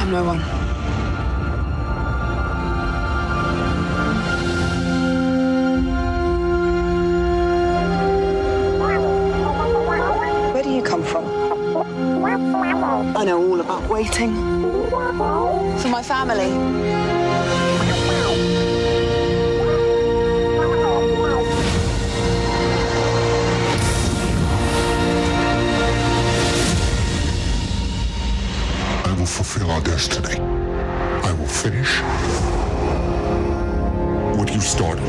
I'm no one. Where do you come from? I know all about waiting. For my family. I will fulfill our destiny. I will finish what you started.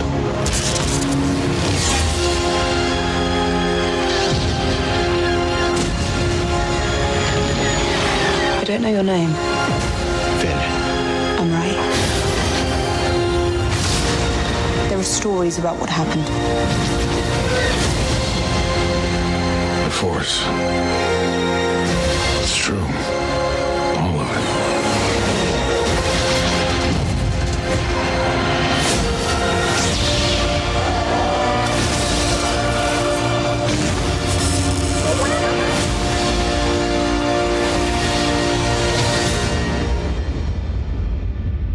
I don't know your name. Finn. I'm right. There are stories about what happened. The Force. It's true. All of it.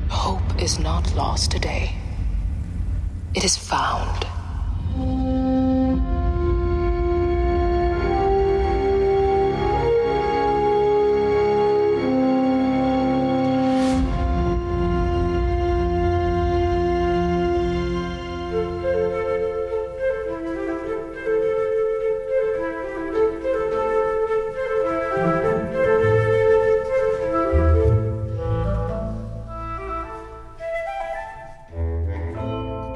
Hope is not lost today. It is found.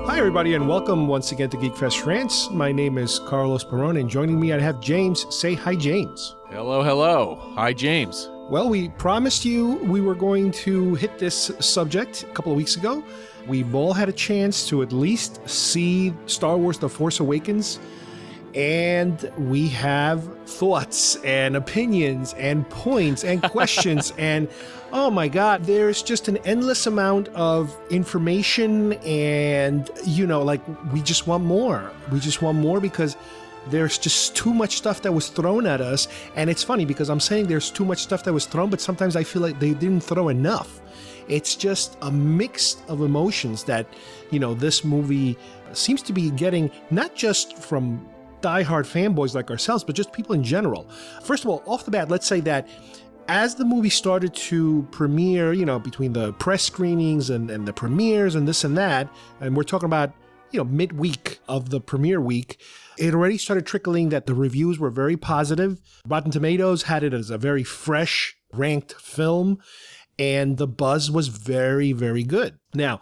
Hi, everybody, and welcome once again to GeekFest Rants. My name is Carlos Perron, and joining me, I have James. Say hi, James. Hello, hello. Hi, James. Well, we promised you we were going to hit this subject a couple of weeks ago. We've all had a chance to at least see Star Wars The Force Awakens, and we have thoughts and opinions and points and questions and oh my God, there's just an endless amount of information and, we just want more. We just want more because there's just too much stuff that was thrown at us. And it's funny because I'm saying there's too much stuff that was thrown, but sometimes I feel like they didn't throw enough. It's just a mix of emotions that, this movie seems to be getting, not just from diehard fanboys like ourselves, but just people in general. First of all, off the bat, let's say that as the movie started to premiere, between the press screenings and the premieres and this and that, and we're talking about, midweek of the premiere week, it already started trickling that the reviews were very positive. Rotten Tomatoes had it as a very fresh ranked film, and the buzz was very, very good. Now,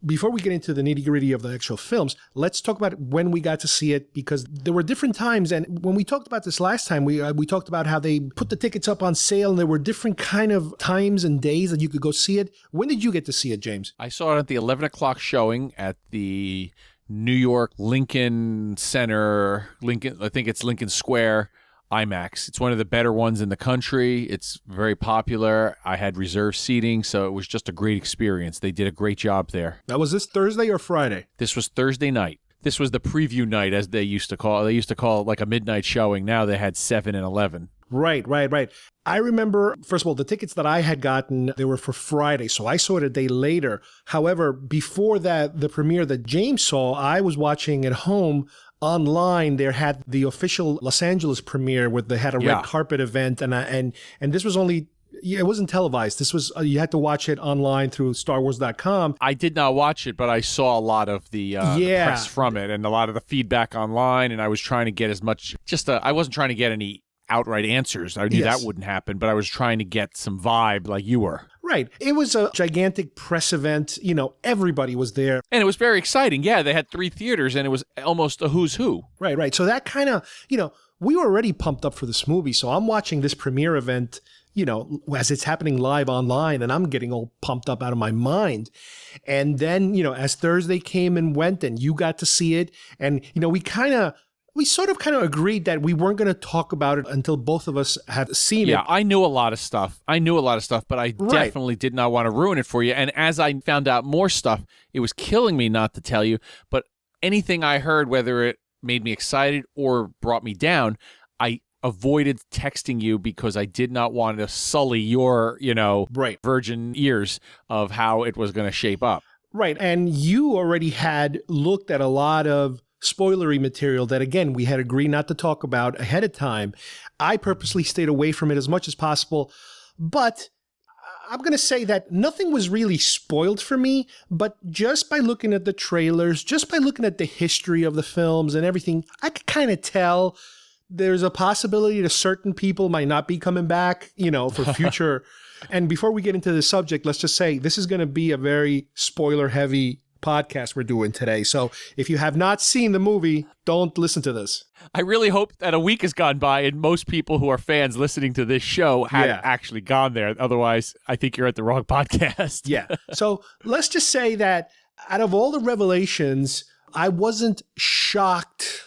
before we get into the nitty-gritty of the actual films, let's talk about when we got to see it, because there were different times. And when we talked about this last time, we talked about how they put the tickets up on sale, and there were different kind of times and days that you could go see it. When did you get to see it, James? I saw it at the 11 o'clock showing at the New York Lincoln Center, I think it's Lincoln Square IMAX. It's one of the better ones in the country. It's very popular. I had reserved seating, so it was just a great experience. They did a great job there. Now, was this Thursday or Friday? This was Thursday night. This was the preview night, as they used to call it. They used to call it like a midnight showing. Now they had 7 and 11. Right. I remember, first of all, the tickets that I had gotten, they were for Friday, so I saw it a day later. However, before that, the premiere that James saw, I was watching at home. Online, they had the official Los Angeles premiere where they had a red carpet event, and this was only, it wasn't televised. This was, you had to watch it online through StarWars.com. I did not watch it, but I saw a lot of the press from it and a lot of the feedback online, and I was trying to get as much, I wasn't trying to get any outright answers. I knew that wouldn't happen, but I was trying to get some vibe like you were. Right. It was a gigantic press event. Everybody was there. And it was very exciting. Yeah, they had 3 theaters, and it was almost a who's who. Right. So that kind of, we were already pumped up for this movie. So I'm watching this premiere event, as it's happening live online, and I'm getting all pumped up out of my mind. And then, as Thursday came and went and you got to see it, and, we sort of kind of agreed that we weren't going to talk about it until both of us had seen it. Yeah, I knew a lot of stuff, but I definitely did not want to ruin it for you. And as I found out more stuff, it was killing me not to tell you. But anything I heard, whether it made me excited or brought me down, I avoided texting you because I did not want to sully your, Right. virgin ears of how it was going to shape up. Right. And you already had looked at a lot of spoilery material that, again, we had agreed not to talk about ahead of time. I purposely stayed away from it as much as possible. But I'm going to say that nothing was really spoiled for me, but just by looking at the trailers, just by looking at the history of the films and everything, I could kind of tell there's a possibility that certain people might not be coming back, for future. And before we get into the subject, let's just say this is going to be a very spoiler-heavy podcast we're doing today. So if you have not seen the movie, don't listen to this. I really hope that a week has gone by and most people who are fans listening to this show have actually gone there. Otherwise, I think you're at the wrong podcast. Yeah. So let's just say that out of all the revelations, I wasn't shocked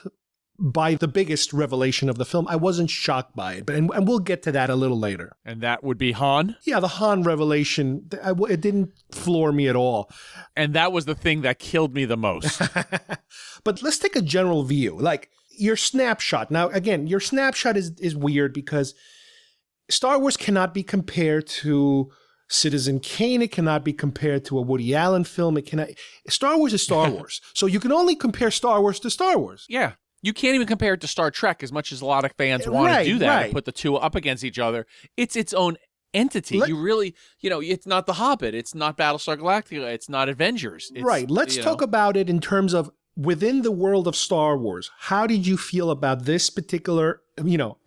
by the biggest revelation of the film. I wasn't shocked by it, and we'll get to that a little later. And that would be Han? Yeah, the Han revelation, it didn't floor me at all. And that was the thing that killed me the most. But let's take a general view. Like, your snapshot. Now, again, your snapshot is weird because Star Wars cannot be compared to Citizen Kane. It cannot be compared to a Woody Allen film. Star Wars is Star Wars. So you can only compare Star Wars to Star Wars. Yeah. You can't even compare it to Star Trek as much as a lot of fans want to do that and put the two up against each other. It's its own entity. You really, it's not The Hobbit. It's not Battlestar Galactica. It's not Avengers. Right. Let's talk about it in terms of within the world of Star Wars. How did you feel about this particular,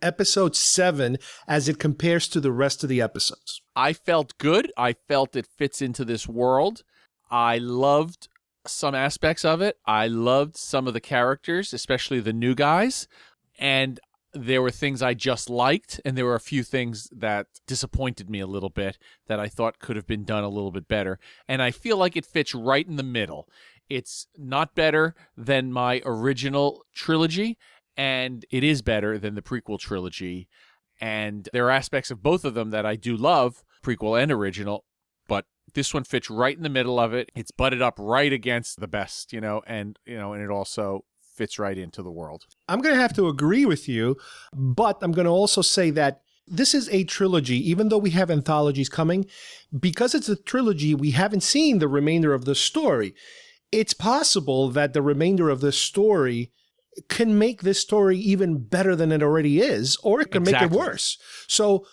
episode 7 as it compares to the rest of the episodes? I felt good. I felt it fits into this world. I loved some aspects of it. I loved some of the characters, especially the new guys. And there were things I just liked, and there were a few things that disappointed me a little bit that I thought could have been done a little bit better. And I feel like it fits right in the middle. It's not better than my original trilogy, and it is better than the prequel trilogy. And there are aspects of both of them that I do love, prequel and original, but this one fits right in the middle of it. It's butted up right against the best, and it also fits right into the world. I'm going to have to agree with you, but I'm going to also say that this is a trilogy, even though we have anthologies coming. Because it's a trilogy, we haven't seen the remainder of the story. It's possible that the remainder of the story can make this story even better than it already is, or it can make it worse. So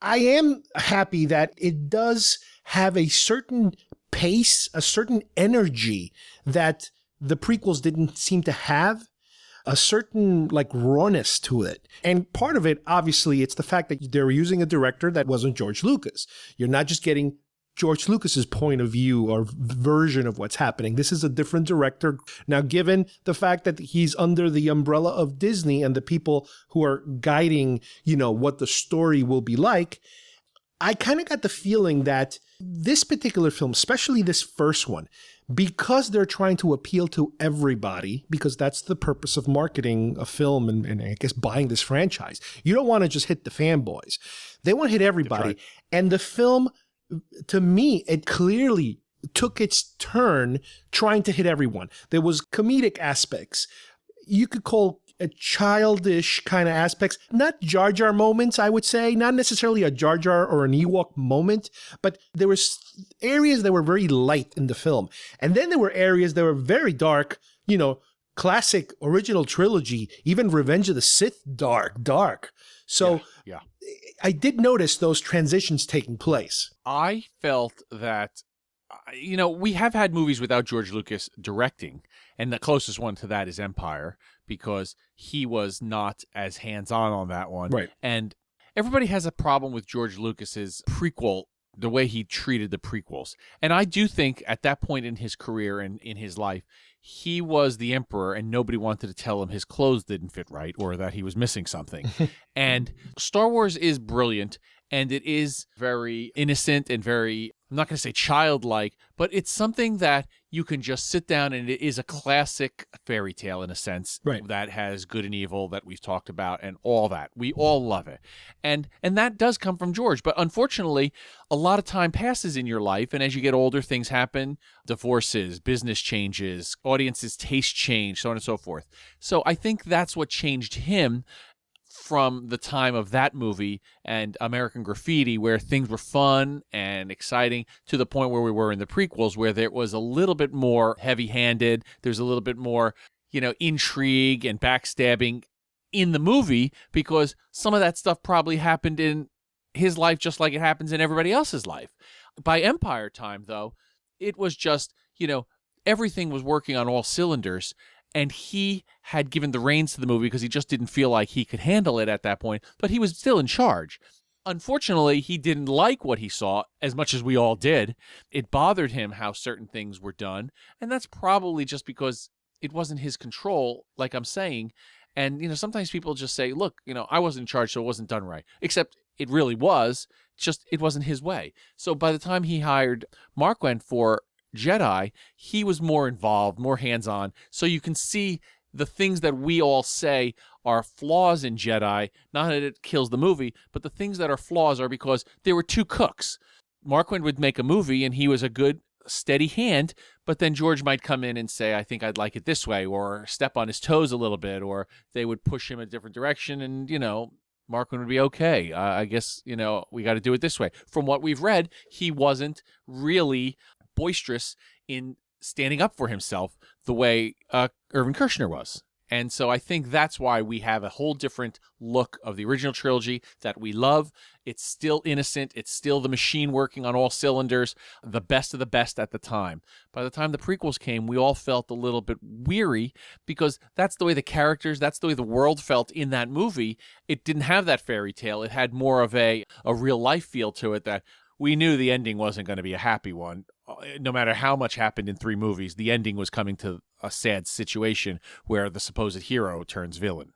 I am happy that it does have a certain pace, a certain energy that the prequels didn't seem to have, a certain rawness to it. And part of it, obviously, it's the fact that they're using a director that wasn't George Lucas. You're not just getting George Lucas's point of view or version of what's happening. This is a different director. Now, given the fact that he's under the umbrella of Disney and the people who are guiding, what the story will be like, I kind of got the feeling that this particular film, especially this first one, because they're trying to appeal to everybody, because that's the purpose of marketing a film and I guess buying this franchise. You don't want to just hit the fanboys. They want to hit everybody. Right. And the film, to me, it clearly took its turn trying to hit everyone. There was comedic aspects. You could call a childish kind of aspects, not Jar Jar moments, I would say, not necessarily a Jar Jar or an Ewok moment, but there were areas that were very light in the film. And then there were areas that were very dark, classic original trilogy, even Revenge of the Sith, dark. So yeah. I did notice those transitions taking place. I felt that, we have had movies without George Lucas directing, and the closest one to that is Empire, because he was not as hands-on on that one. Right. And everybody has a problem with George Lucas's prequel, the way he treated the prequels. And I do think at that point in his career and in his life, he was the emperor and nobody wanted to tell him his clothes didn't fit right or that he was missing something. And Star Wars is brilliant, and it is very innocent and very, I'm not going to say childlike, but it's something that you can just sit down, and it is a classic fairy tale in a sense, right, that has good and evil that we've talked about and all that. We all love it. And that does come from George. But unfortunately, a lot of time passes in your life, and as you get older, things happen, divorces, business changes, audiences' taste change, so on and so forth. So I think that's what changed him from the time of that movie and American Graffiti, where things were fun and exciting, to the point where we were in the prequels, where there was a little bit more heavy-handed. There's a little bit more, intrigue and backstabbing in the movie, because some of that stuff probably happened in his life just like it happens in everybody else's life. By Empire time, though, it was just, everything was working on all cylinders, and he had given the reins to the movie because he just didn't feel like he could handle it at that point, but he was still in charge. Unfortunately, he didn't like what he saw as much as we all did. It bothered him how certain things were done, and that's probably just because it wasn't his control, like I'm saying. And, sometimes people just say, look, I wasn't in charge, so it wasn't done right. Except it really was, just it wasn't his way. So by the time he hired Marquand for Jedi, he was more involved, more hands-on. So you can see the things that we all say are flaws in Jedi, not that it kills the movie, but the things that are flaws are because there were two cooks. Marquand would make a movie, and he was a good, steady hand, but then George might come in and say, I think I'd like it this way, or step on his toes a little bit, or they would push him a different direction, and, Marquand would be okay. I guess, we got to do it this way. From what we've read, he wasn't really boisterous in standing up for himself the way Irvin Kershner was. And so I think that's why we have a whole different look of the original trilogy that we love. It's still innocent. It's still the machine working on all cylinders, the best of the best at the time. By the time the prequels came, we all felt a little bit weary, because that's the way the characters, that's the way the world felt in that movie. It didn't have that fairy tale. It had more of a real life feel to it, that we knew the ending wasn't going to be a happy one. No matter how much happened in 3 movies, the ending was coming to a sad situation where the supposed hero turns villain,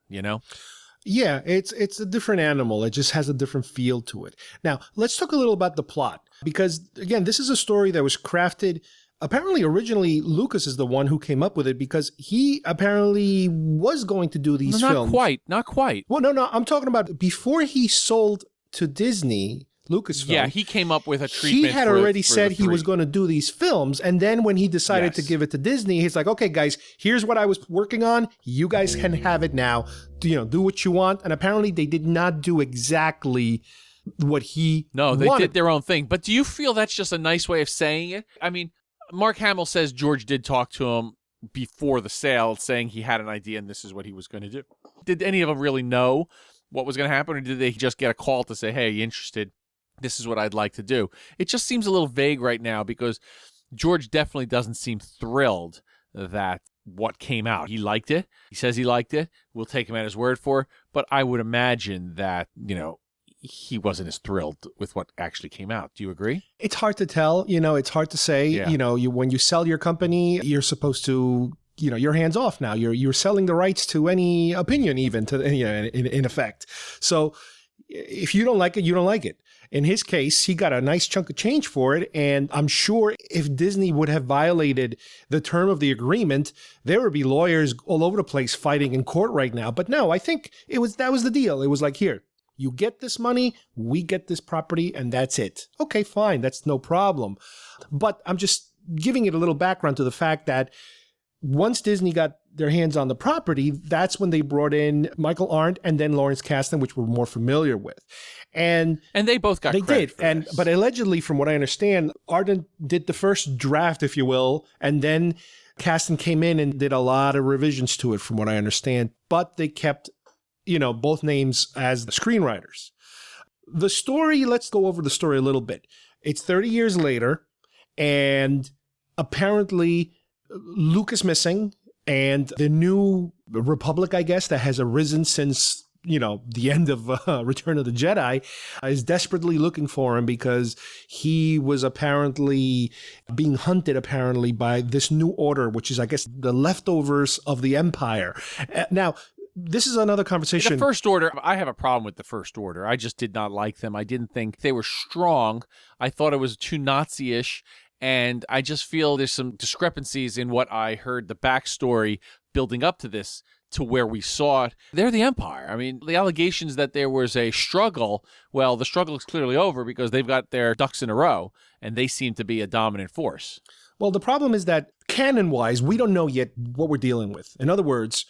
Yeah, it's a different animal. It just has a different feel to it. Now, let's talk a little about the plot, because, again, this is a story that was crafted. Apparently, originally, Lucas is the one who came up with it, because he apparently was going to do these films. Not quite. Well, no, I'm talking about before he sold to Disney, Lucasfilm. Yeah, he came up with a treatment. He had already said he was going to do these films, and then when he decided to give it to Disney, he's like, "Okay, guys, here's what I was working on. You guys can have it now. Do what you want." And apparently, they did not do exactly what he they wanted. did their own thing. But do you feel that's just a nice way of saying it? I mean, Mark Hamill says George did talk to him before the sale, saying he had an idea and this is what he was going to do. Did any of them really know what was going to happen, or did they just get a call to say, "Hey, are you interested? This is what I'd like to do"? It just seems a little vague right now, because George definitely doesn't seem thrilled that what came out. He liked it. He says he liked it. We'll take him at his word for it. But I would imagine that, he wasn't as thrilled with what actually came out. Do you agree? It's hard to tell. It's hard to say. Yeah. When you sell your company, you're supposed to, you're hands off now. You're selling the rights to any opinion, even to, in effect. So if you don't like it, you don't like it. In his case, he got a nice chunk of change for it. And I'm sure if Disney would have violated the term of the agreement, there would be lawyers all over the place fighting in court right now. But no, I think that was the deal. It was like, here, you get this money, we get this property, and that's it. Okay, fine. That's no problem. But I'm just giving it a little background to the fact that once Disney got their hands on the property, that's when they brought in Michael Arndt and then Lawrence Kasdan, which we're more familiar with. And they both got credit for this. But allegedly, from what I understand, Arndt did the first draft, if you will, and then Kasdan came in and did a lot of revisions to it, from what I understand. But they kept, both names as the screenwriters. The story, let's go over the story a little bit. It's 30 years later, and apparently Luke is missing, and the new republic, I guess, that has arisen since, the end of Return of the Jedi, is desperately looking for him, because he was apparently being hunted, by this new order, which is, I guess, the leftovers of the Empire. Now, this is another conversation. The First Order, I have a problem with the First Order. I just did not like them. I didn't think they were strong. I thought it was too Nazi-ish. And I just feel there's some discrepancies in what I heard, the backstory building up to this, to where we saw it. They're the Empire. I mean, the allegations that there was a struggle, well, the struggle is clearly over, because they've got their ducks in a row, and they seem to be a dominant force. Well, the problem is that canon-wise, we don't know yet what we're dealing with. In other words,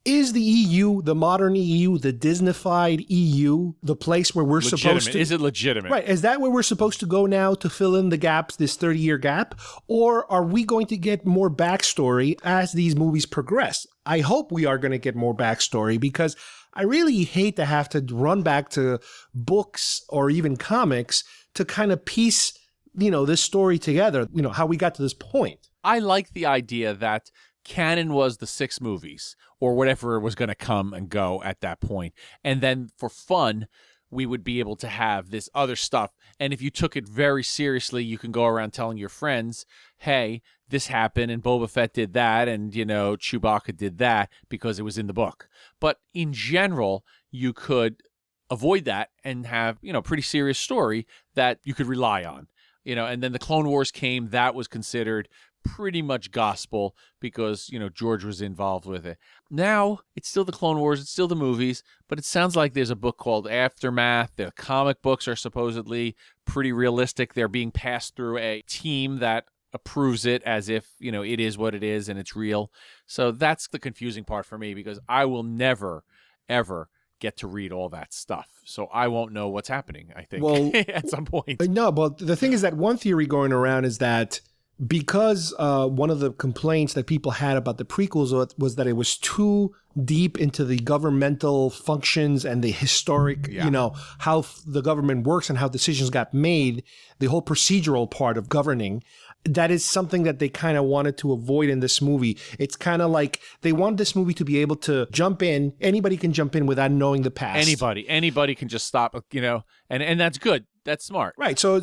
Is the EU, the modern EU, the Disneyfied EU, the place where we're supposed to... Is it legitimate? Right. Is that where we're supposed to go now to fill in the gaps, this 30-year gap? Or are we going to get more backstory as these movies progress? I hope we are going to get more backstory, because I really hate to have to run back to books or even comics to kind of piece, this story together, how we got to this point. I like the idea that canon was the 6 movies or whatever was going to come and go at that point. And then for fun, we would be able to have this other stuff. And if you took it very seriously, you can go around telling your friends, hey, this happened and Boba Fett did that and, Chewbacca did that because it was in the book. But in general, you could avoid that and have, pretty serious story that you could rely on. And then the Clone Wars came, that was considered pretty much gospel because, George was involved with it. Now, it's still the Clone Wars, it's still the movies, but it sounds like there's a book called Aftermath. The comic books are supposedly pretty realistic. They're being passed through a team that approves it as if, it is what it is and it's real. So that's the confusing part for me, because I will never, ever get to read all that stuff. So I won't know what's happening, I think, at some point. No, but the thing is that one theory going around is that because one of the complaints that people had about the prequels was that it was too deep into the governmental functions and the historic, how the government works and how decisions got made, the whole procedural part of governing. That is something that they kind of wanted to avoid in this movie. It's kind of like they want this movie to be able to jump in. Anybody can jump in without knowing the past. Anybody can just stop, and that's good. That's smart. Right. So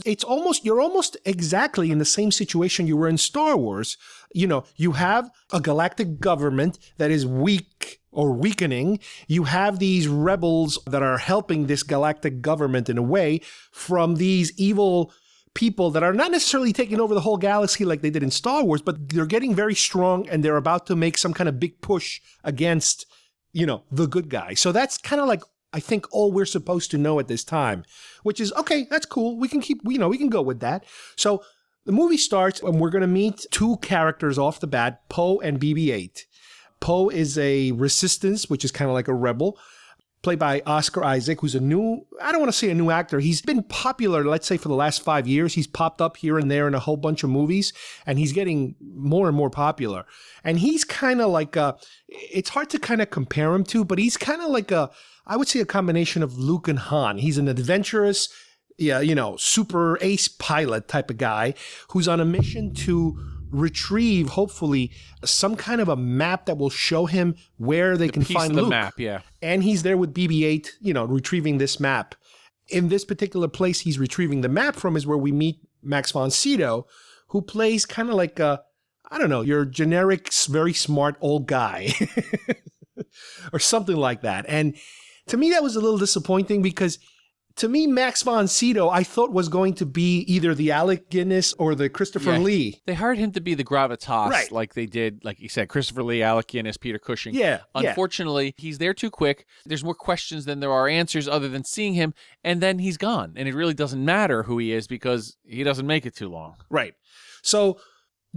you're almost exactly in the same situation you were in Star Wars. You have a galactic government that is weak or weakening. You have these rebels that are helping this galactic government in a way from these evil people that are not necessarily taking over the whole galaxy like they did in Star Wars, but they're getting very strong and they're about to make some kind of big push against, the good guy. So that's kind of like, I think, all we're supposed to know at this time, which is, okay, that's cool. We can we can go with that. So the movie starts and we're going to meet 2 characters off the bat, Poe and BB-8. Poe is a resistance, which is kind of like a rebel, played by Oscar Isaac, who's I don't want to say a new actor. He's been popular, let's say, for the last 5 years. He's popped up here and there in a whole bunch of movies, and he's getting more and more popular. And he's kind of like it's hard to kind of compare him to, but he's kind of like I would say a combination of Luke and Han. He's an adventurous, super ace pilot type of guy who's on a mission to retrieve, hopefully, some kind of a map that will show him where they can find Luke. Map, yeah. And he's there with BB-8, retrieving this map. In this particular place he's retrieving the map from is where we meet Max von Sydow, who plays kind of like your generic, very smart old guy or something like that. And to me, that was a little disappointing because to me, Max von Sydow, I thought was going to be either the Alec Guinness or the Christopher Lee. They hired him to be the gravitas, right, like they did, like you said, Christopher Lee, Alec Guinness, Peter Cushing. Yeah. Unfortunately, he's there too quick. There's more questions than there are answers other than seeing him, and then he's gone. And it really doesn't matter who he is because he doesn't make it too long. Right. So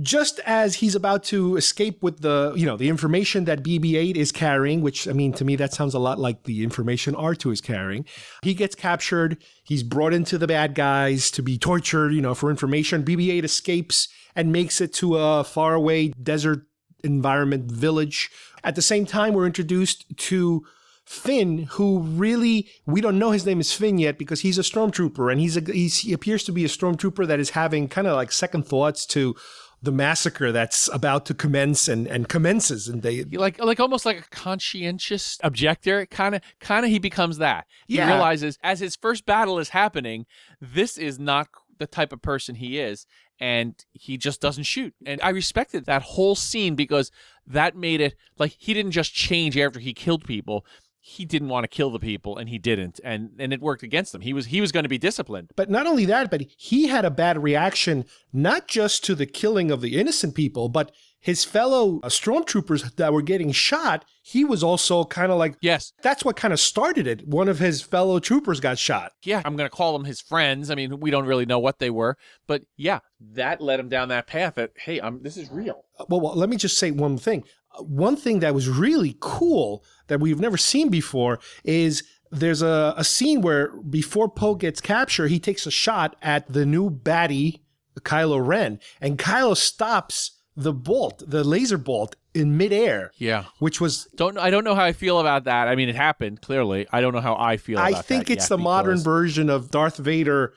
just as he's about to escape with the information that BB-8 is carrying, which, to me, that sounds a lot like the information R2 is carrying, he gets captured. He's brought into the bad guys to be tortured, for information. BB-8 escapes and makes it to a faraway desert environment village. At the same time, we're introduced to Finn, who really, we don't know his name is Finn yet because he's a stormtrooper, and he appears to be a stormtrooper that is having kind of like second thoughts to the massacre that's about to commence and commences, and they like almost like a conscientious objector. Kind of he becomes that. Yeah. He realizes as his first battle is happening, this is not the type of person he is, and he just doesn't shoot. And I respected that whole scene because that made it like he didn't just change after he killed people. He didn't want to kill the people, and he didn't, and it worked against him. He was going to be disciplined. But not only that, but he had a bad reaction, not just to the killing of the innocent people, but his fellow stormtroopers that were getting shot. He was also kind of like, yes, that's what kind of started it. One of his fellow troopers got shot. Yeah, I'm going to call them his friends. I mean, we don't really know what they were, but yeah, that led him down that path that, hey, this is real. Well, let me just say one thing. One thing that was really cool that we've never seen before is there's a scene where before Poe gets captured, he takes a shot at the new baddie, Kylo Ren, and Kylo stops the bolt, the laser bolt, in midair. Yeah. Which was... I don't know how I feel about that. I mean, it happened, clearly. I don't know how I feel about that. I think it's the modern version of Darth Vader,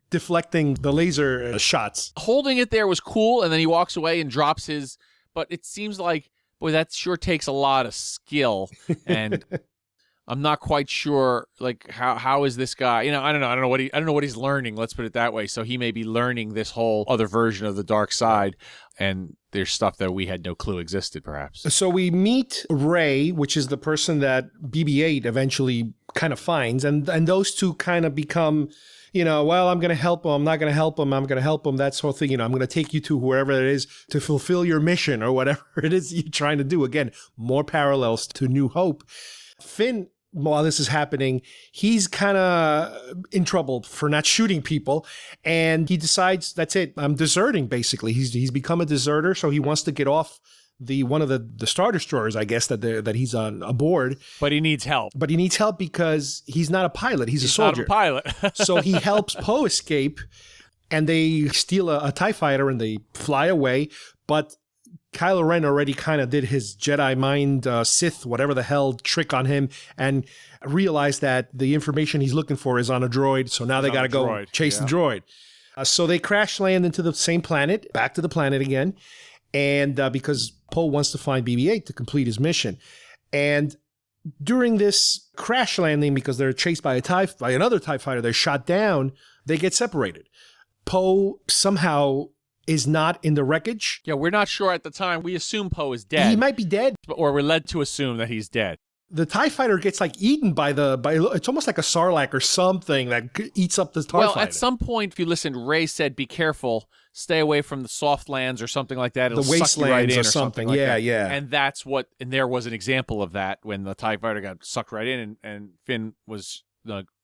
deflecting the laser shots. Holding it there was cool, and then he walks away and drops his... But it seems like, boy, that sure takes a lot of skill, and... I'm not quite sure, like, how is this guy? I don't know. I don't know what he's learning. Let's put it that way. So he may be learning this whole other version of the dark side, and there's stuff that we had no clue existed, perhaps. So we meet Rey, which is the person that BB-8 eventually kind of finds, and those two kind of become, well, I'm going to help him. I'm not going to help him. I'm going to help him. That sort of thing. I'm going to take you to wherever it is to fulfill your mission or whatever it is you're trying to do. Again, more parallels to New Hope. Finn, while this is happening, he's kind of in trouble for not shooting people, and he decides, that's it, I'm deserting, basically. He's become a deserter, so he wants to get off one of the Star Destroyers, I guess, that he's on aboard. But he needs help. But he needs help because he's not a pilot. He's a soldier. Not a pilot. So he helps Poe escape, and they steal a TIE fighter, and they fly away, but Kylo Ren already kind of did his Jedi mind Sith, whatever the hell, trick on him, and realized that the information he's looking for is on a droid. So now they got to go chase the droid. So they crash land into the same planet, back to the planet again, and because Poe wants to find BB-8 to complete his mission. And during this crash landing, because they're chased by another TIE fighter, they're shot down, they get separated. Poe somehow is not in the wreckage. Yeah, we're not sure at the time. We assume Poe is dead. He might be dead. Or we're led to assume that he's dead. The TIE fighter gets eaten by it's almost like a sarlacc or something that eats up the TIE fighter. Well, at some point, if you listen, Rey said, be careful, stay away from the soft lands or something like that. It'll the wastelands suck you right in or something. Like yeah, that. yeah. And there was an example of that when the TIE fighter got sucked right in and Finn was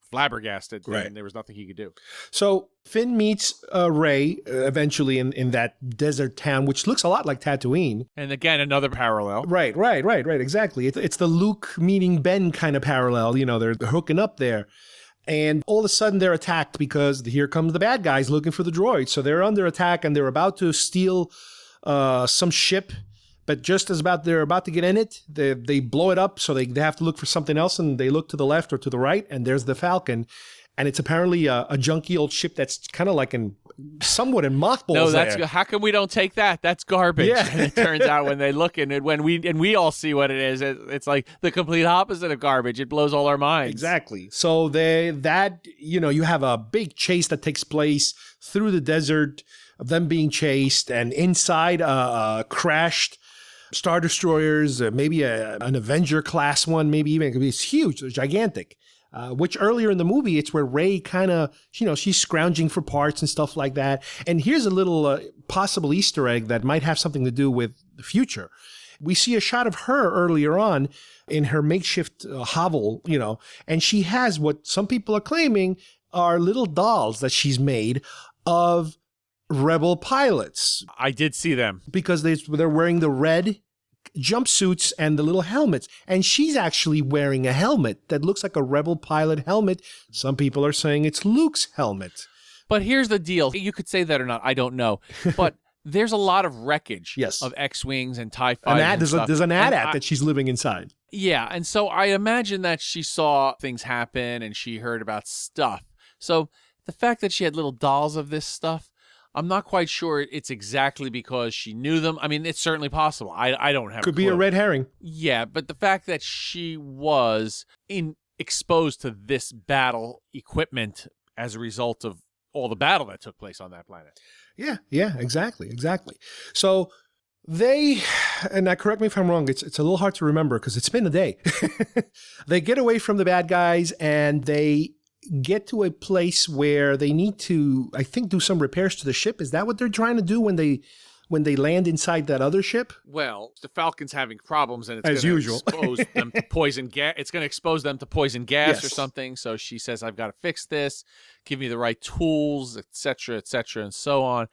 flabbergasted, right, and there was nothing he could do. So Finn meets Rey eventually in that desert town, which looks a lot like Tatooine. And again, another parallel. Right, exactly. It's the Luke meeting Ben kind of parallel. They're hooking up there. And all of a sudden they're attacked because here comes the bad guys looking for the droid. So they're under attack and they're about to steal some ship. But just as they're about to get in it, they blow it up, so they have to look for something else, and they look to the left or to the right, and there's the Falcon. And it's apparently a junky old ship that's kind of like somewhat in mothballs. No, how come we don't take that? That's garbage. Yeah. And it turns out when they look in it, when we all see what it is, it's like the complete opposite of garbage. It blows all our minds. Exactly. So you have a big chase that takes place through the desert of them being chased, and inside crashed Star Destroyers, maybe an Avenger class one, maybe even. It's huge, it's gigantic. Which earlier in the movie, it's where Rey kind of, she's scrounging for parts and stuff like that. And here's a little possible Easter egg that might have something to do with the future. We see a shot of her earlier on in her makeshift hovel, and she has what some people are claiming are little dolls that she's made of rebel pilots. I did see them. Because they're wearing the red jumpsuits and the little helmets. And she's actually wearing a helmet that looks like a rebel pilot helmet. Some people are saying it's Luke's helmet. But here's the deal. You could say that or not. I don't know. But there's a lot of wreckage of X-Wings and TIE fighters. There's an AT-AT that she's living inside. Yeah. And so I imagine that she saw things happen and she heard about stuff. So the fact that she had little dolls of this stuff, I'm not quite sure it's exactly because she knew them. I mean, it's certainly possible. I don't have a clue. Could be a red herring. Yeah, but the fact that she was exposed to this battle equipment as a result of all the battle that took place on that planet. Yeah, exactly. So and now correct me if I'm wrong, it's a little hard to remember because it's been a day. They get away from the bad guys and they get to a place where they need to, I think, do some repairs to the ship. Is that what they're trying to do when they land inside that other ship? Well, the Falcon's having problems, and it's going to expose them to poison gas. It's going to expose them to poison gas or something. So she says, "I've got to fix this. Give me the right tools, etc., etc., and so on."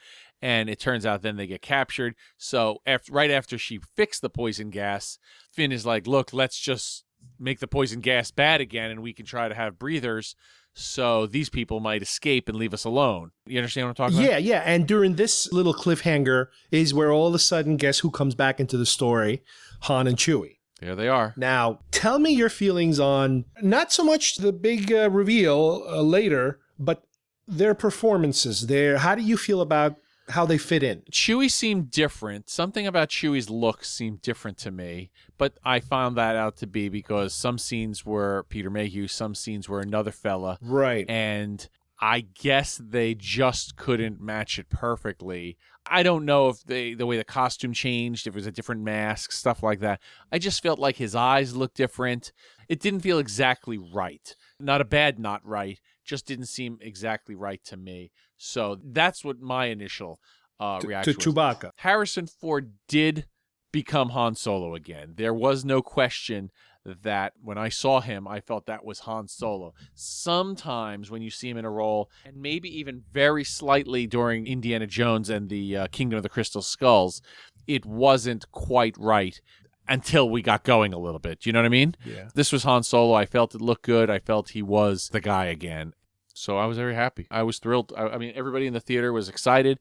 And it turns out then they get captured. So right after she fixed the poison gas, Finn is like, look, let's just make the poison gas bad again and we can try to have breathers so these people might escape and leave us alone. You understand what I'm talking about? Yeah. And during this little cliffhanger is where all of a sudden, guess who comes back into the story? Han and Chewie. There they are. Now, tell me your feelings on not so much the big reveal later, but their performances. How do you feel about how they fit in? Chewie seemed different. Something about Chewie's look seemed different to me, but I found that out to be because some scenes were Peter Mayhew, some scenes were another fella. Right. And I guess they just couldn't match it perfectly. I don't know if the way the costume changed, if it was a different mask, stuff like that. I just felt like his eyes looked different. It didn't feel exactly right. Not a bad not right, just didn't seem exactly right to me. So that's what my initial reaction to Chewbacca. Harrison Ford did become Han Solo again. There was no question that when I saw him, I felt that was Han Solo. Sometimes when you see him in a role, and maybe even very slightly during Indiana Jones and the Kingdom of the Crystal Skulls, it wasn't quite right until we got going a little bit. You know what I mean? Yeah. This was Han Solo. I felt it looked good. I felt he was the guy again. So I was very happy. I was thrilled. I mean, everybody in the theater was excited.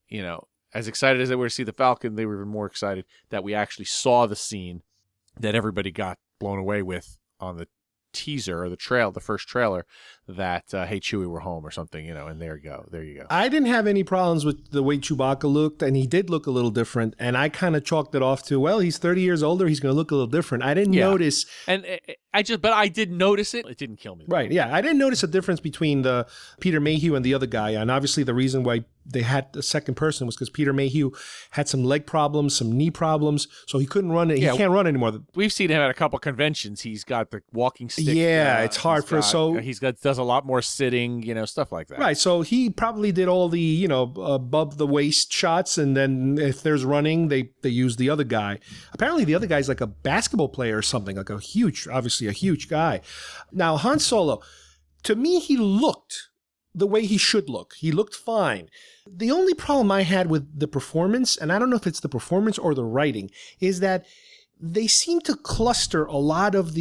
You know, as excited as they were to see the Falcon, they were even more excited that we actually saw the scene that everybody got blown away with on the teaser or the first trailer, that hey Chewie, we're home or something, and there you go. I didn't have any problems with the way Chewbacca looked, and he did look a little different, and I kind of chalked it off to, well, he's 30 years older, he's going to look a little different. I didn't notice, and but I did notice it. It didn't kill me. Right, yeah, I didn't notice a difference between the Peter Mayhew and the other guy, and obviously the reason why they had the second person was because Peter Mayhew had some leg problems, some knee problems, so he couldn't run. He can't run anymore. We've seen him at a couple conventions. He's got the walking stick. Yeah, it's hard for does a lot more sitting, stuff like that. Right, so he probably did all the above the waist shots, and then if there's running, they use the other guy. Apparently, the other guy's like a basketball player or something, like obviously a huge guy. Now Han Solo, to me, he looked the way he should look. He looked fine. The only problem I had with the performance, and I don't know if it's the performance or the writing, is that they seem to cluster a lot of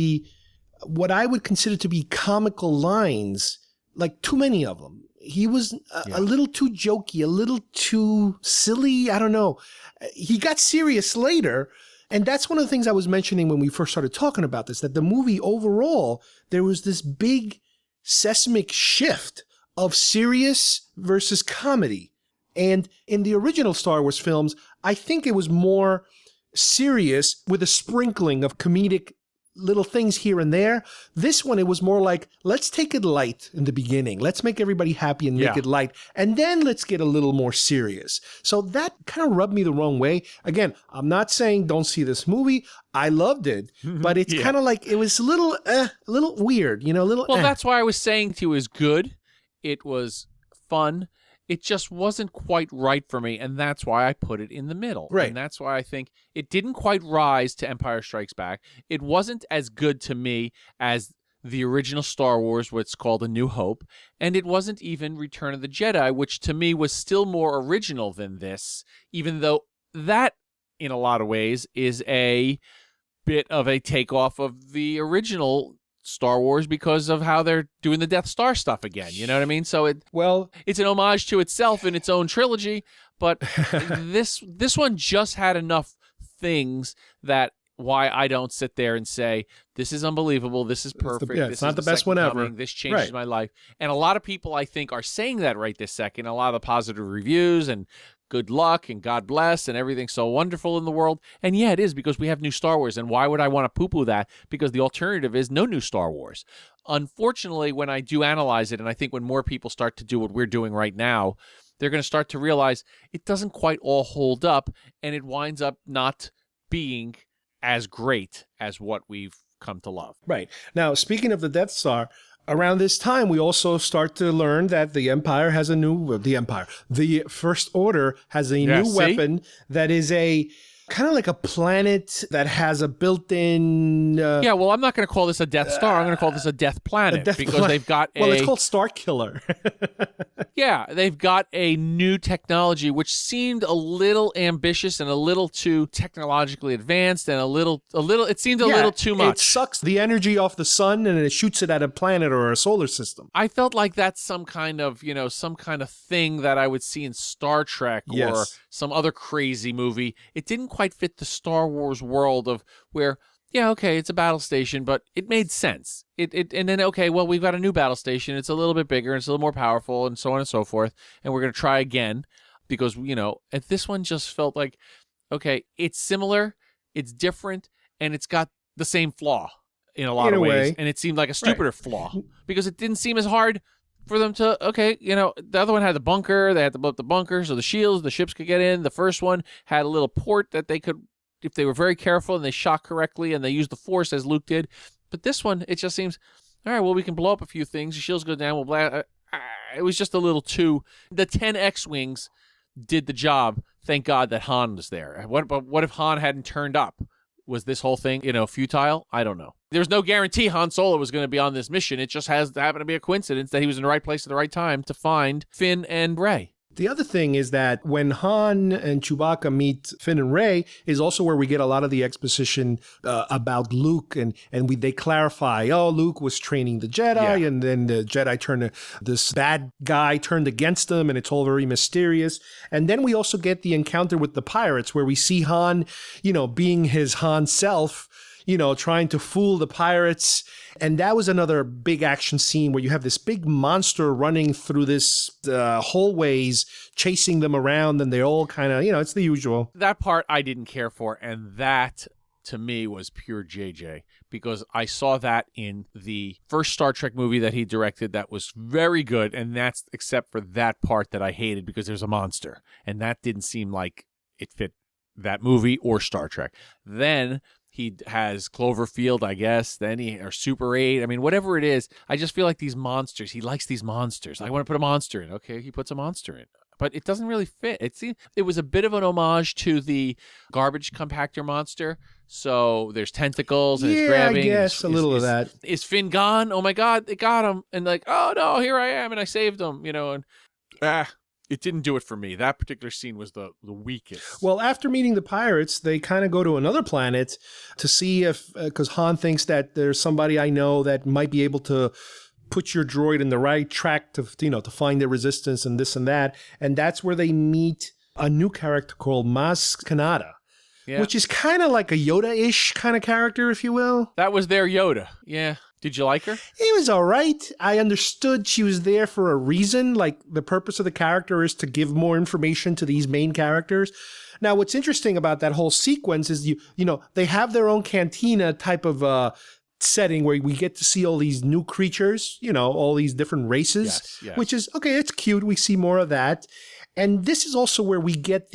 what I would consider to be comical lines, like too many of them. He was a little too jokey, a little too silly. I don't know. He got serious later, and that's one of the things I was mentioning when we first started talking about this, that the movie overall, there was this big seismic shift of serious versus comedy. And in the original Star Wars films, I think it was more serious with a sprinkling of comedic little things here and there. This one, it was more like, let's take it light in the beginning. Let's make everybody happy and make it light. And then let's get a little more serious. So that kind of rubbed me the wrong way. Again, I'm not saying don't see this movie. I loved it, but it's kind of like, it was a little weird, a little. Well, that's why I was saying to you, it was good. It was fun. It just wasn't quite right for me, and that's why I put it in the middle. Right. And that's why I think it didn't quite rise to Empire Strikes Back. It wasn't as good to me as the original Star Wars, what's called A New Hope, and it wasn't even Return of the Jedi, which to me was still more original than this, even though that, in a lot of ways, is a bit of a takeoff of the original Star Wars because of how they're doing the Death Star stuff again. You know what I mean? So it's an homage to itself in its own trilogy, but this one just had enough things that why I don't sit there and say, this is unbelievable, this is perfect, it's not the best one ever. This changes my life. And a lot of people, I think, are saying that right this second. A lot of the positive reviews and good luck and God bless and everything's so wonderful in the world. And yeah, it is, because we have new Star Wars. And why would I want to poo-poo that? Because the alternative is no new Star Wars. Unfortunately, when I do analyze it, and I think when more people start to do what we're doing right now, they're going to start to realize it doesn't quite all hold up, and it winds up not being as great as what we've come to love. Right. Now, speaking of the Death Star, around this time, we also start to learn that the First Order has a new weapon that is kind of like a planet that has a built-in... yeah, well, I'm not going to call this a Death Star. I'm going to call this a Death Planet because they've got a... Well, it's called Star Killer. Yeah, they've got a new technology which seemed a little ambitious and a little too technologically advanced and a little it seemed a little too much. It sucks the energy off the sun and it shoots it at a planet or a solar system. I felt like that's some kind of thing that I would see in Star Trek or some other crazy movie. It didn't quite fit the Star Wars world of where, yeah, okay, it's a battle station, but it made sense. And then, okay, well, we've got a new battle station. It's a little bit bigger, and it's a little more powerful, and so on and so forth. And we're going to try again because, and this one just felt like, okay, it's similar, it's different, and it's got the same flaw in a lot of ways. And it seemed like a stupider flaw because it didn't seem as hard for them to, okay, the other one had the bunker. They had to blow up the bunker so the shields, the ships could get in. The first one had a little port that they could, if they were very careful and they shot correctly and they used the Force as Luke did. But this one, it just seems, all right, well, we can blow up a few things. The shields go down. It was just a little too... The 10 X-Wings did the job. Thank God that Han was there. What if Han hadn't turned up? Was this whole thing, futile? I don't know. There's no guarantee Han Solo was going to be on this mission. It just happened to be a coincidence that he was in the right place at the right time to find Finn and Rey. The other thing is that when Han and Chewbacca meet Finn and Rey is also where we get a lot of the exposition about Luke, and they clarify, Luke was training the Jedi, and then the Jedi this bad guy turned against them, and it's all very mysterious. And then we also get the encounter with the pirates where we see Han, being his Han self, trying to fool the pirates. And that was another big action scene where you have this big monster running through this hallways, chasing them around, and they all kind of, it's the usual. That part I didn't care for, and that, to me, was pure JJ, because I saw that in the first Star Trek movie that he directed that was very good, and that's except for that part that I hated because there's a monster, and that didn't seem like it fit that movie or Star Trek. Then... he has Cloverfield, I guess. Then or Super 8. I mean, whatever it is, I just feel like these monsters. He likes these monsters. I want to put a monster in. Okay, he puts a monster in. But it doesn't really fit. It was a bit of an homage to the garbage compactor monster. So there's tentacles and it's grabbing. Yeah, I guess a little of that. Is Finn gone? Oh, my God, it got him. And like, oh, no, here I am, and I saved him. It didn't do it for me. That particular scene was the weakest. Well, after meeting the pirates, they kind of go to another planet to see if, because Han thinks that there's somebody I know that might be able to put your droid in the right track to find the resistance and this and that. And that's where they meet a new character called Maz Kanata, which is kind of like a Yoda-ish kind of character, if you will. That was their Yoda. Yeah. Did you like her? It was all right. I understood she was there for a reason. Like, the purpose of the character is to give more information to these main characters. Now, what's interesting about that whole sequence is, they have their own cantina type of setting where we get to see all these new creatures, all these different races, which is, okay, it's cute. We see more of that. And this is also where we get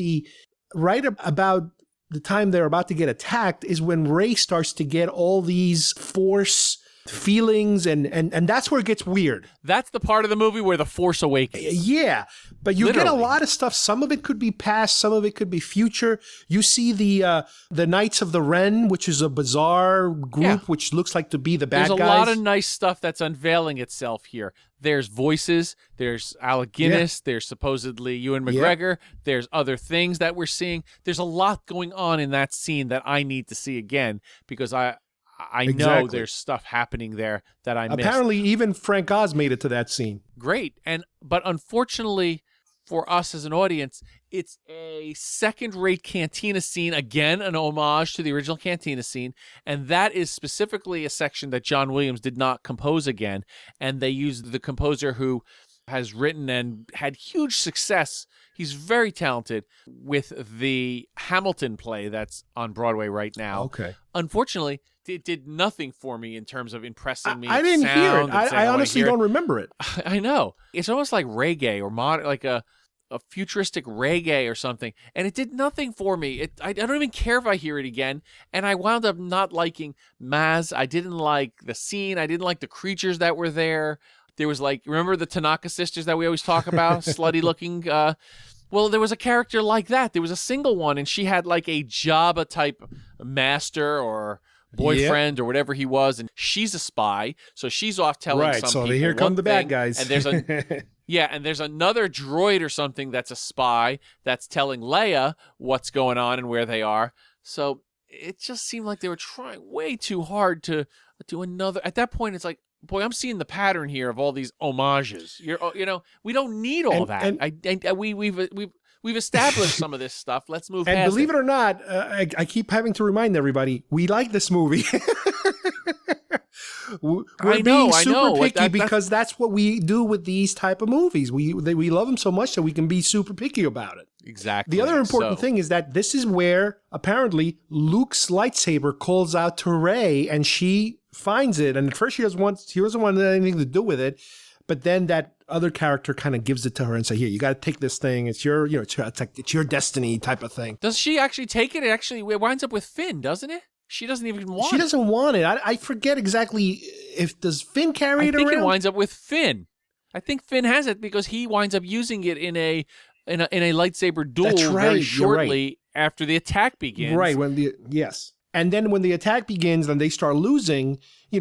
about the time they're about to get attacked is when Rey starts to get all these Force feelings, and that's where it gets weird. That's the part of the movie where the Force Awakens. Yeah, but you get a lot of stuff. Some of it could be past, some of it could be future. You see the Knights of the Ren, which is a bizarre group, which looks like to be the bad guys. There's a lot of nice stuff that's unveiling itself here. There's voices, there's Alec Guinness, there's supposedly Ewan McGregor, there's other things that we're seeing. There's a lot going on in that scene that I need to see again, because I know there's stuff happening there that I missed. Apparently, even Frank Oz made it to that scene. Great. But unfortunately for us as an audience, it's a second-rate cantina scene, again, an homage to the original cantina scene, and that is specifically a section that John Williams did not compose again, and they used the composer who has written and had huge success. He's very talented with the Hamilton play that's on Broadway right now. Okay. Unfortunately, it did nothing for me in terms of impressing me. I didn't hear it. I honestly don't remember it. I know. It's almost like reggae or like a futuristic reggae or something, and it did nothing for me. I don't even care if I hear it again, and I wound up not liking Maz. I didn't like the scene. I didn't like the creatures that were there. There was remember the Tanaka sisters that we always talk about, slutty looking Well, there was a character like that. There was a single one, and she had like a Jabba-type master or boyfriend or whatever he was, and she's a spy, so she's off telling some people. Right, so here come the bad guys. And there's and there's another droid or something that's a spy that's telling Leia what's going on and where they are. So it just seemed like they were trying way too hard to do another. At that point, it's like, boy, I'm seeing the pattern here of all these homages. We don't need all that. We've established some of this stuff. Let's move past it. And believe it or not, I keep having to remind everybody, we like this movie. We're being super picky because that's what we do with these type of movies. We love them so much that we can be super picky about it. Exactly. The other important thing is that this is where apparently Luke's lightsaber calls out to Rey, and she finds it. And at first she doesn't want anything to do with it, but then that other character kind of gives it to her and say, "Here, you got to take this thing. It's your, it's your destiny," type of thing. Does she actually take it? It winds up with Finn, doesn't it? She doesn't even want it. She doesn't want it. I forget exactly does Finn carry it around? I think it winds up with Finn. I think Finn has it because he winds up using it in a lightsaber duel. That's right, very shortly after the attack begins. Right, yes. And then when the attack begins and they start losing,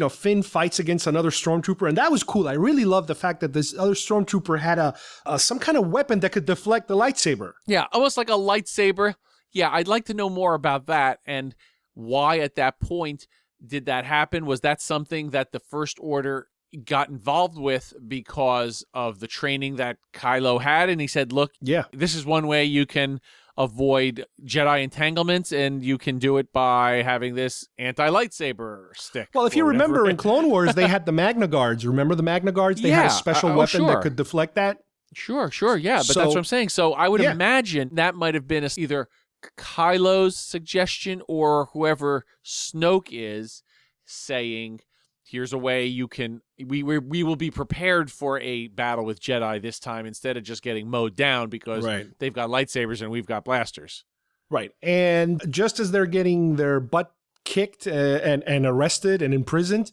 Finn fights against another stormtrooper, and that was cool. I really love the fact that this other stormtrooper had some kind of weapon that could deflect the lightsaber. Yeah, almost like a lightsaber. Yeah, I'd like to know more about that and why at that point did that happen. Was that something that the First Order got involved with because of the training that Kylo had? And he said, look, this is one way you can avoid Jedi entanglements, and you can do it by having this anti-lightsaber stick. Well, if you remember in Clone Wars, they had the Magna Guards. Remember the Magna Guards? They had a special weapon that could deflect that. Sure, yeah. But that's what I'm saying. So I would imagine that might have been either Kylo's suggestion or whoever Snoke is saying, here's a way you can, we will be prepared for a battle with Jedi this time instead of just getting mowed down because they've got lightsabers and we've got blasters. Right. And just as they're getting their butt kicked and arrested and imprisoned,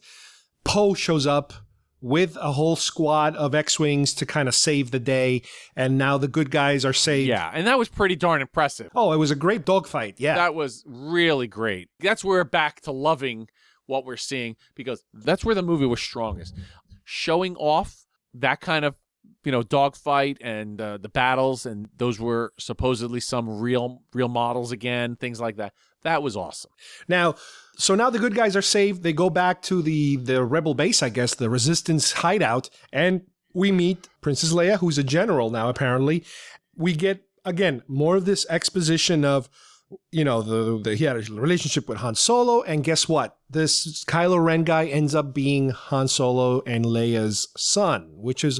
Poe shows up with a whole squad of X-Wings to kind of save the day, and now the good guys are saved. Yeah, and that was pretty darn impressive. Oh, it was a great dogfight, yeah. That was really great. That's where we're back to loving what we're seeing, because that's where the movie was strongest. Showing off that kind of, dogfight and the battles, and those were supposedly some real models again, things like that. That was awesome. Now the good guys are saved. They go back to the rebel base, I guess, the Resistance hideout, and we meet Princess Leia, who's a general now, apparently. We get, again, more of this exposition of, he had a relationship with Han Solo, and guess what? This Kylo Ren guy ends up being Han Solo and Leia's son, which is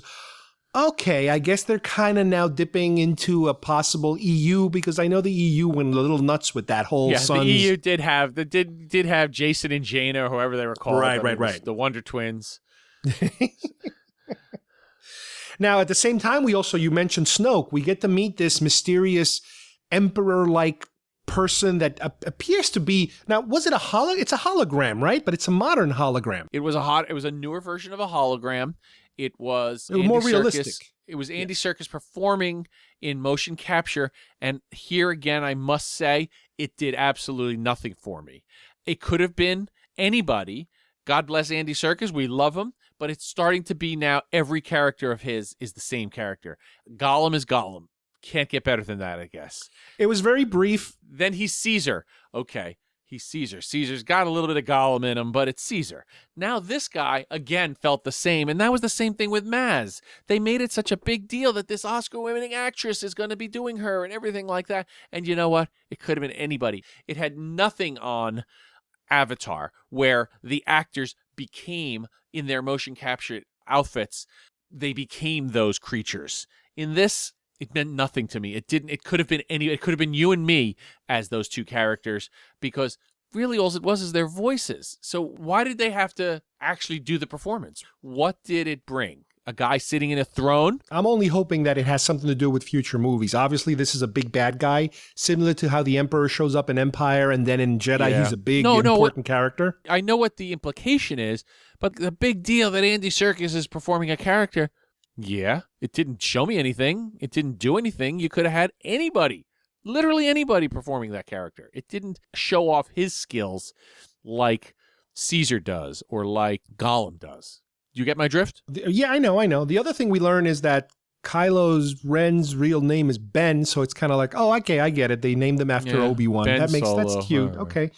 okay. I guess they're kind of now dipping into a possible EU, because I know the EU went a little nuts with that whole sons. The EU did have Jason and Jaina, or whoever they were called. Right. The Wonder Twins. Now, at the same time, you mentioned Snoke. We get to meet this mysterious emperor-like person that appears to be, now, was it it's a hologram, right? But it's a modern hologram. It was a newer version of a hologram. It was more realistic. It was Andy Serkis performing in motion capture, and here again, I must say, it did absolutely nothing for me. It could have been anybody. God bless Andy Serkis. We love him. But it's starting to be now every character of his is the same character. Gollum is Gollum. Can't get better than that, I guess. It was very brief. Then he's Caesar. Okay, he's Caesar. Caesar's got a little bit of Gollum in him, but it's Caesar. Now this guy, again, felt the same, and that was the same thing with Maz. They made it such a big deal that this Oscar-winning actress is going to be doing her and everything like that, and you know what? It could have been anybody. It had nothing on Avatar, where the actors became, in their motion capture outfits, they became those creatures. In this, it meant nothing to me. It didn't. It could have been it could have been you and me as those two characters, because really all it was is their voices. So why did they have to actually do the performance? What did it bring? A guy sitting in a throne? I'm only hoping that it has something to do with future movies. Obviously, this is a big bad guy, similar to how the Emperor shows up in Empire, and then in Jedi, he's a big, important character. I know what the implication is, but the big deal that Andy Serkis is performing a character, Yeah, it didn't show me anything. It didn't do anything. You could have had anybody, literally anybody performing that character. It didn't show off his skills like Caesar does or like Gollum does. Do you get my drift? Yeah, I know. The other thing we learn is that Kylo Ren's real name is Ben, so it's kind of like, oh, okay, I get it. They named him after Obi-Wan. Ben Solo. That's cute. Right. Okay.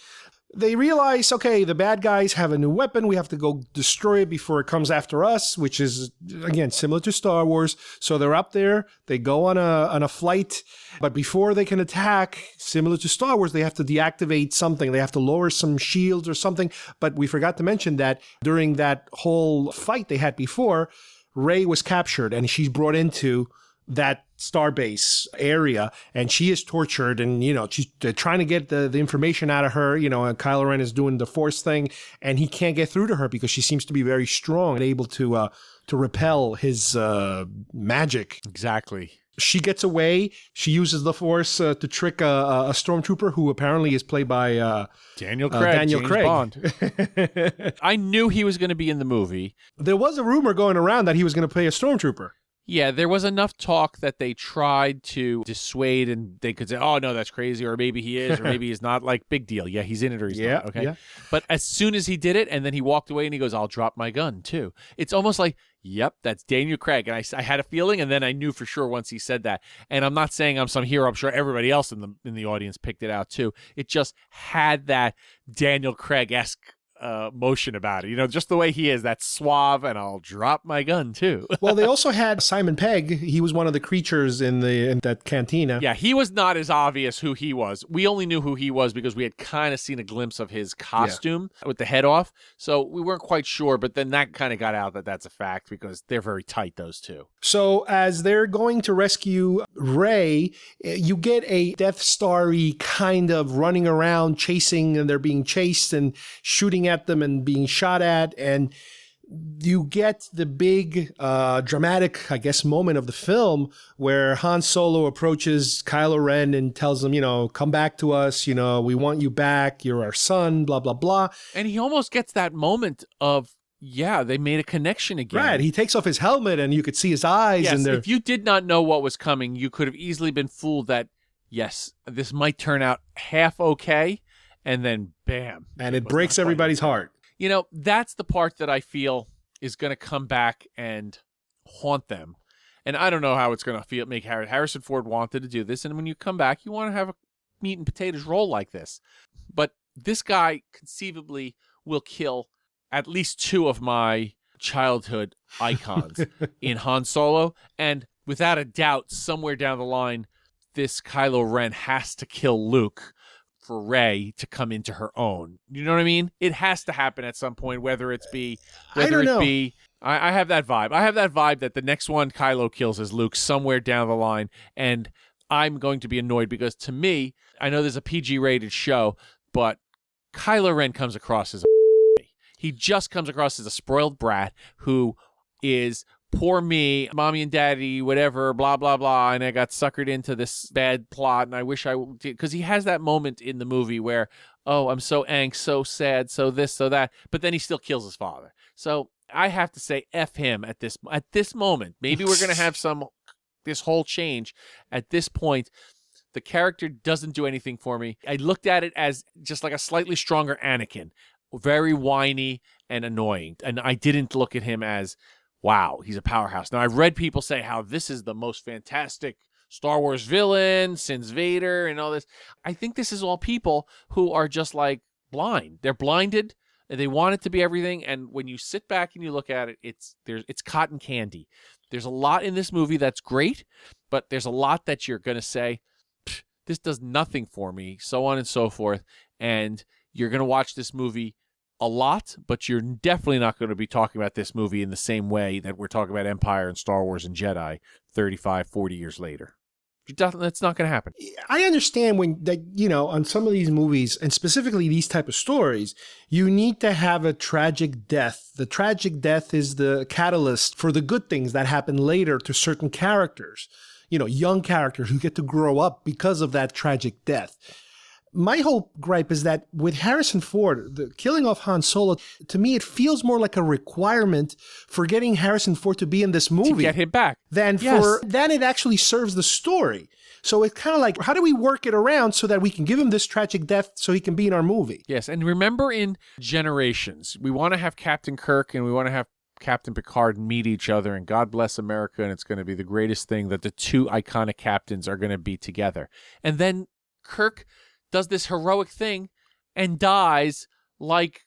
They realize, okay, the bad guys have a new weapon. We have to go destroy it before it comes after us, which is, again, similar to Star Wars. So they're up there. They go on a flight. But before they can attack, similar to Star Wars, they have to deactivate something. They have to lower some shields or something. But we forgot to mention that during that whole fight they had before, Rey was captured and she's brought into that starbase area, and she is tortured, and they're trying to get the information out of her, and Kylo Ren is doing the Force thing, and he can't get through to her because she seems to be very strong and able to repel his magic. Exactly. She gets away. She uses the Force to trick a stormtrooper who apparently is played by Daniel Craig. James Bond. I knew he was going to be in the movie. There was a rumor going around that he was going to play a stormtrooper. Yeah, there was enough talk that they tried to dissuade, and they could say, oh, no, that's crazy, or maybe he is, or maybe he's not. Like, big deal. Yeah, he's in it or he's not. Okay. Yeah. But as soon as he did it, and then he walked away and he goes, I'll drop my gun, too. It's almost like, yep, that's Daniel Craig. And I had a feeling, and then I knew for sure once he said that. And I'm not saying I'm some hero. I'm sure everybody else in the audience picked it out, too. It just had that Daniel Craig-esque motion about it, just the way he is, that suave, and I'll drop my gun too. Well, they also had Simon Pegg. He was one of the creatures in that cantina. Yeah, he was not as obvious who he was. We only knew who he was because we had kind of seen a glimpse of his costume with the head off, so we weren't quite sure, but then that kind of got out that that's a fact because they're very tight, those two. So as they're going to rescue Rey, you get a Death Star-y kind of running around chasing, and they're being chased and shooting at them and being shot at, and you get the big dramatic, I guess, moment of the film where Han Solo approaches Kylo Ren and tells him, come back to us, we want you back, you're our son, blah, blah, blah. And he almost gets that moment of, yeah, they made a connection again. Right, he takes off his helmet and you could see his eyes. Yes, and if you did not know what was coming, you could have easily been fooled that, yes, this might turn out half okay, and then bam. And it breaks everybody's heart. That's the part that I feel is going to come back and haunt them. And I don't know how it's going to make Harrison Ford wanted to do this. And when you come back, you want to have a meat and potatoes role like this. But this guy conceivably will kill at least two of my childhood icons in Han Solo. And without a doubt, somewhere down the line, this Kylo Ren has to kill Luke for Rey to come into her own. You know what I mean? It has to happen at some point, whether it be. I have that vibe. I have that vibe that the next one Kylo kills is Luke somewhere down the line, and I'm going to be annoyed because to me, I know there's a PG-rated show, but Kylo Ren comes across as he just comes across as a spoiled brat who is poor me, mommy and daddy, whatever, blah, blah, blah, and I got suckered into this bad plot, and I wish I did, because he has that moment in the movie where, oh, I'm so angst, so sad, so this, so that, but then he still kills his father. So I have to say F him at this moment. Maybe we're going to have this whole change. At this point, the character doesn't do anything for me. I looked at it as just like a slightly stronger Anakin, very whiny and annoying, and I didn't look at him as, wow, he's a powerhouse. Now, I've read people say how this is the most fantastic Star Wars villain since Vader and all this. I think this is all people who are just like blind. They're blinded, and they want it to be everything. And when you sit back and you look at it, it's cotton candy. There's a lot in this movie that's great, but there's a lot that you're going to say, this does nothing for me, so on and so forth. And you're going to watch this movie a lot, but you're definitely not going to be talking about this movie in the same way that we're talking about Empire and Star Wars and Jedi 35, 40 years later. That's not going to happen. I understand on some of these movies, and specifically these type of stories, you need to have a tragic death. The tragic death is the catalyst for the good things that happen later to certain characters, young characters who get to grow up because of that tragic death. my whole gripe is that with Harrison Ford, the killing off Han Solo, to me, it feels more like a requirement for getting Harrison Ford to be in this movie. To get him back. Than it actually serves the story. So it's kind of like, how do we work it around so that we can give him this tragic death so he can be in our movie? Yes, and remember in Generations, we want to have Captain Kirk and we want to have Captain Picard meet each other, and God bless America, and it's going to be the greatest thing that the two iconic captains are going to be together. And then Kirk does this heroic thing and dies like,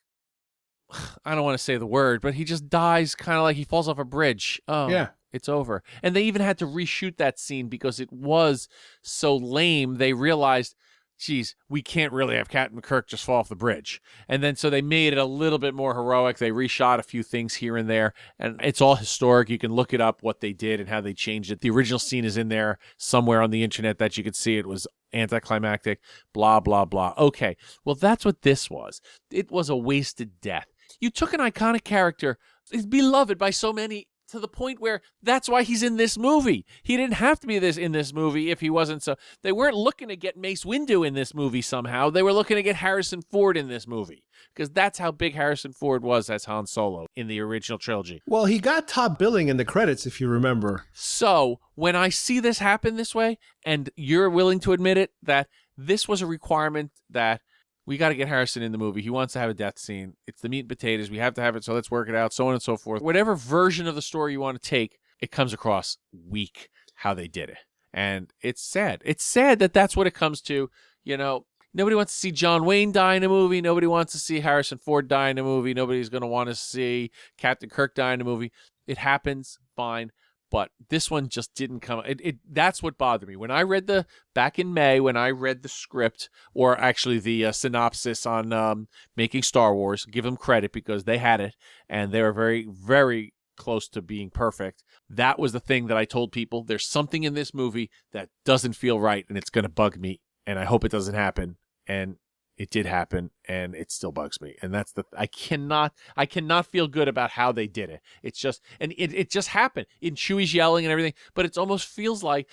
I don't want to say the word, but he just dies kind of like he falls off a bridge. Oh, yeah. It's over. And they even had to reshoot that scene because it was so lame. They realized, geez, we can't really have Captain Kirk just fall off the bridge. And then so they made it a little bit more heroic. They reshot a few things here and there, and it's all historic. You can look it up, what they did and how they changed it. The original scene is in there somewhere on the internet that you could see. It was anticlimactic, blah, blah, blah. Okay, well, that's what this was. It was a wasted death. You took an iconic character, he's beloved by so many, to the point where that's why he's in this movie. He didn't have to be in this movie if he wasn't so. They weren't looking to get Mace Windu in this movie somehow. They were looking to get Harrison Ford in this movie because that's how big Harrison Ford was as Han Solo in the original trilogy. Well, he got top billing in the credits, if you remember. So when I see this happen this way, and you're willing to admit it, that this was a requirement that we got to get Harrison in the movie. He wants to have a death scene. It's the meat and potatoes. We have to have it, so let's work it out, so on and so forth. Whatever version of the story you want to take, it comes across weak how they did it. And it's sad. It's sad that that's what it comes to. You know, nobody wants to see John Wayne die in a movie. Nobody wants to see Harrison Ford die in a movie. Nobody's going to want to see Captain Kirk die in a movie. It happens, fine. But this one just didn't come. That's what bothered me. When I read back in May, when I read the script, or actually the synopsis on making Star Wars, give them credit because they had it, and they were very, very close to being perfect. That was the thing that I told people. There's something in this movie that doesn't feel right, and it's going to bug me, and I hope it doesn't happen. And it did happen, and it still bugs me. And that's I cannot feel good about how they did it. It's just, and it just happened. In Chewie's yelling and everything, but it almost feels like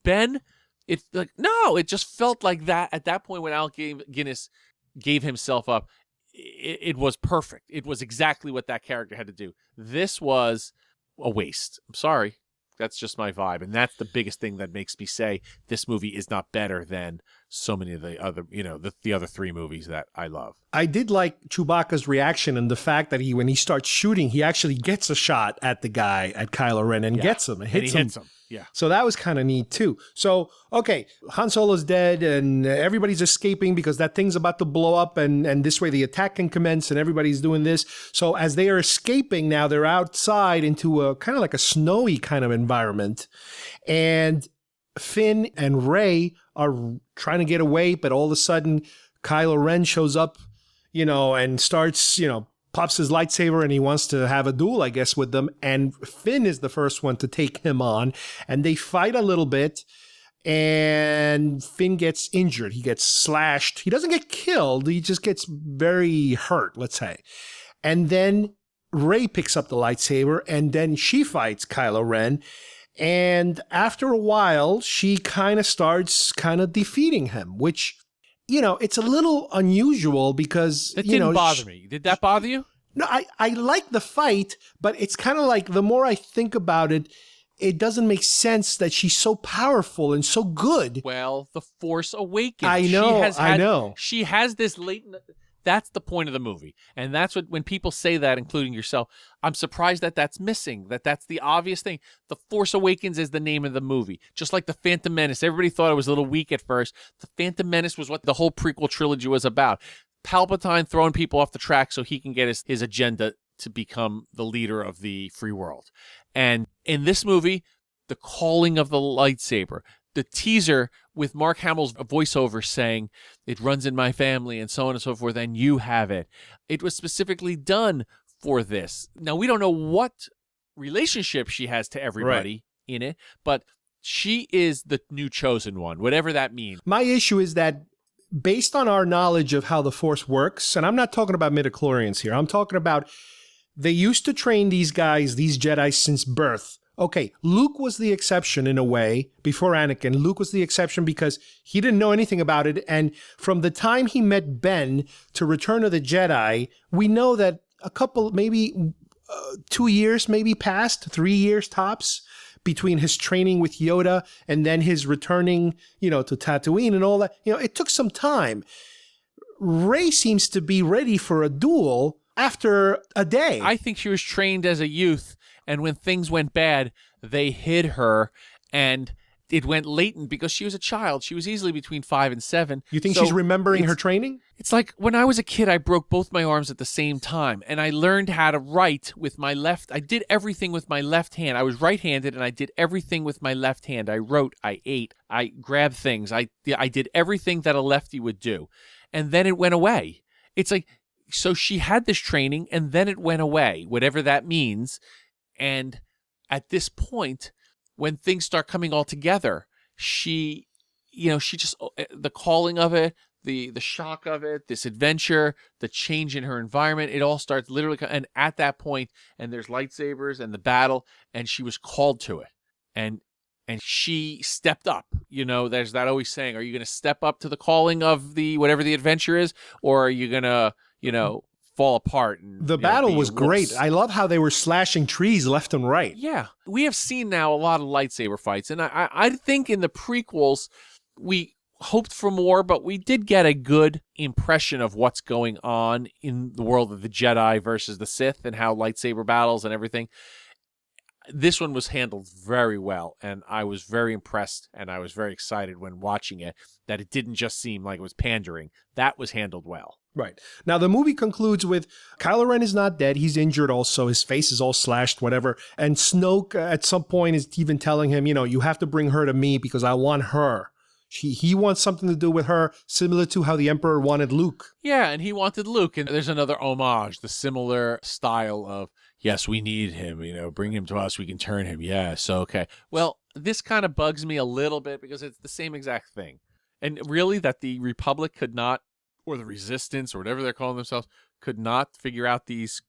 Ben, it's like, no, it just felt like that at that point when Alec Guinness gave himself up. It was perfect. It was exactly what that character had to do. This was a waste. I'm sorry. That's just my vibe. And that's the biggest thing that makes me say this movie is not better than so many of the other, the other three movies that I love. I did like Chewbacca's reaction and the fact that when he starts shooting, he actually gets a shot at the guy, at Kylo Ren, and gets him and hits him. Yeah. So that was kind of neat too. So, okay, Han Solo's dead and everybody's escaping because that thing's about to blow up and this way the attack can commence and everybody's doing this. So as they are escaping now, they're outside into a kind of like a snowy kind of environment. And Finn and Rey are trying to get away, but all of a sudden Kylo Ren shows up, and starts, pops his lightsaber and he wants to have a duel, I guess, with them. And Finn is the first one to take him on. And they fight a little bit. And Finn gets injured. He gets slashed. He doesn't get killed. He just gets very hurt, let's say. And then Rey picks up the lightsaber. And then she fights Kylo Ren. And after a while, she kind of starts defeating him, which... it's a little unusual because, it didn't bother me. Did that bother you? No, I like the fight, but it's kind of like the more I think about it, it doesn't make sense that she's so powerful and so good. Well, The Force Awakens. I know. She has this latent... That's the point of the movie. And that's what, when people say that, including yourself, I'm surprised that that's missing, that's the obvious thing. The Force Awakens is the name of the movie. Just like The Phantom Menace. Everybody thought it was a little weak at first. The Phantom Menace was what the whole prequel trilogy was about. Palpatine throwing people off the track so he can get his agenda to become the leader of the free world. And in this movie, the calling of the lightsaber, the teaser with Mark Hamill's voiceover saying, it runs in my family and so on and so forth, and you have it. It was specifically done for this. Now, we don't know what relationship she has to everybody in it, but she is the new chosen one, whatever that means. My issue is that based on our knowledge of how the Force works, and I'm not talking about midichlorians here, I'm talking about they used to train these guys, these Jedi, since birth Okay, Luke was the exception in a way before Anakin. Luke was the exception because he didn't know anything about it. And from the time he met Ben to Return of the Jedi, we know that a couple, maybe 2 years maybe passed, 3 years tops, between his training with Yoda and then his returning, to Tatooine and all that. It took some time. Rey seems to be ready for a duel after a day. I think she was trained as a youth, and when things went bad, they hid her, and it went latent because she was a child. She was easily between 5 and 7. You think she's remembering her training? It's like when I was a kid, I broke both my arms at the same time, and I learned how to write with my left. I did everything with my left hand. I was right-handed, and I did everything with my left hand. I wrote, I ate, I grabbed things. I did everything that a lefty would do, and then it went away. It's like, so she had this training, and then it went away, whatever that means. And at this point, when things start coming all together, she just, the calling of it, the shock of it, this adventure, the change in her environment, it all starts literally. And at that point, and there's lightsabers and the battle, and she was called to it. And she stepped up. There's that always saying, are you going to step up to the calling of the whatever the adventure is, or are you going to, fall apart? And, the battle was great. I love how they were slashing trees left and right. Yeah. We have seen now a lot of lightsaber fights, and I think in the prequels, we hoped for more, but we did get a good impression of what's going on in the world of the Jedi versus the Sith and how lightsaber battles and everything. This one was handled very well, and I was very impressed, and I was very excited when watching it that it didn't just seem like it was pandering. That was handled well. Right. Now, the movie concludes with Kylo Ren is not dead. He's injured also. His face is all slashed, whatever. And Snoke at some point is even telling him, you have to bring her to me because I want her. He wants something to do with her, similar to how the Emperor wanted Luke. Yeah, and he wanted Luke. And there's another homage, the similar style of, yes, we need him, bring him to us, we can turn him. Yes, okay. Well, this kind of bugs me a little bit because it's the same exact thing. And really that the Republic could not, or the Resistance, or whatever they're calling themselves, could not figure out these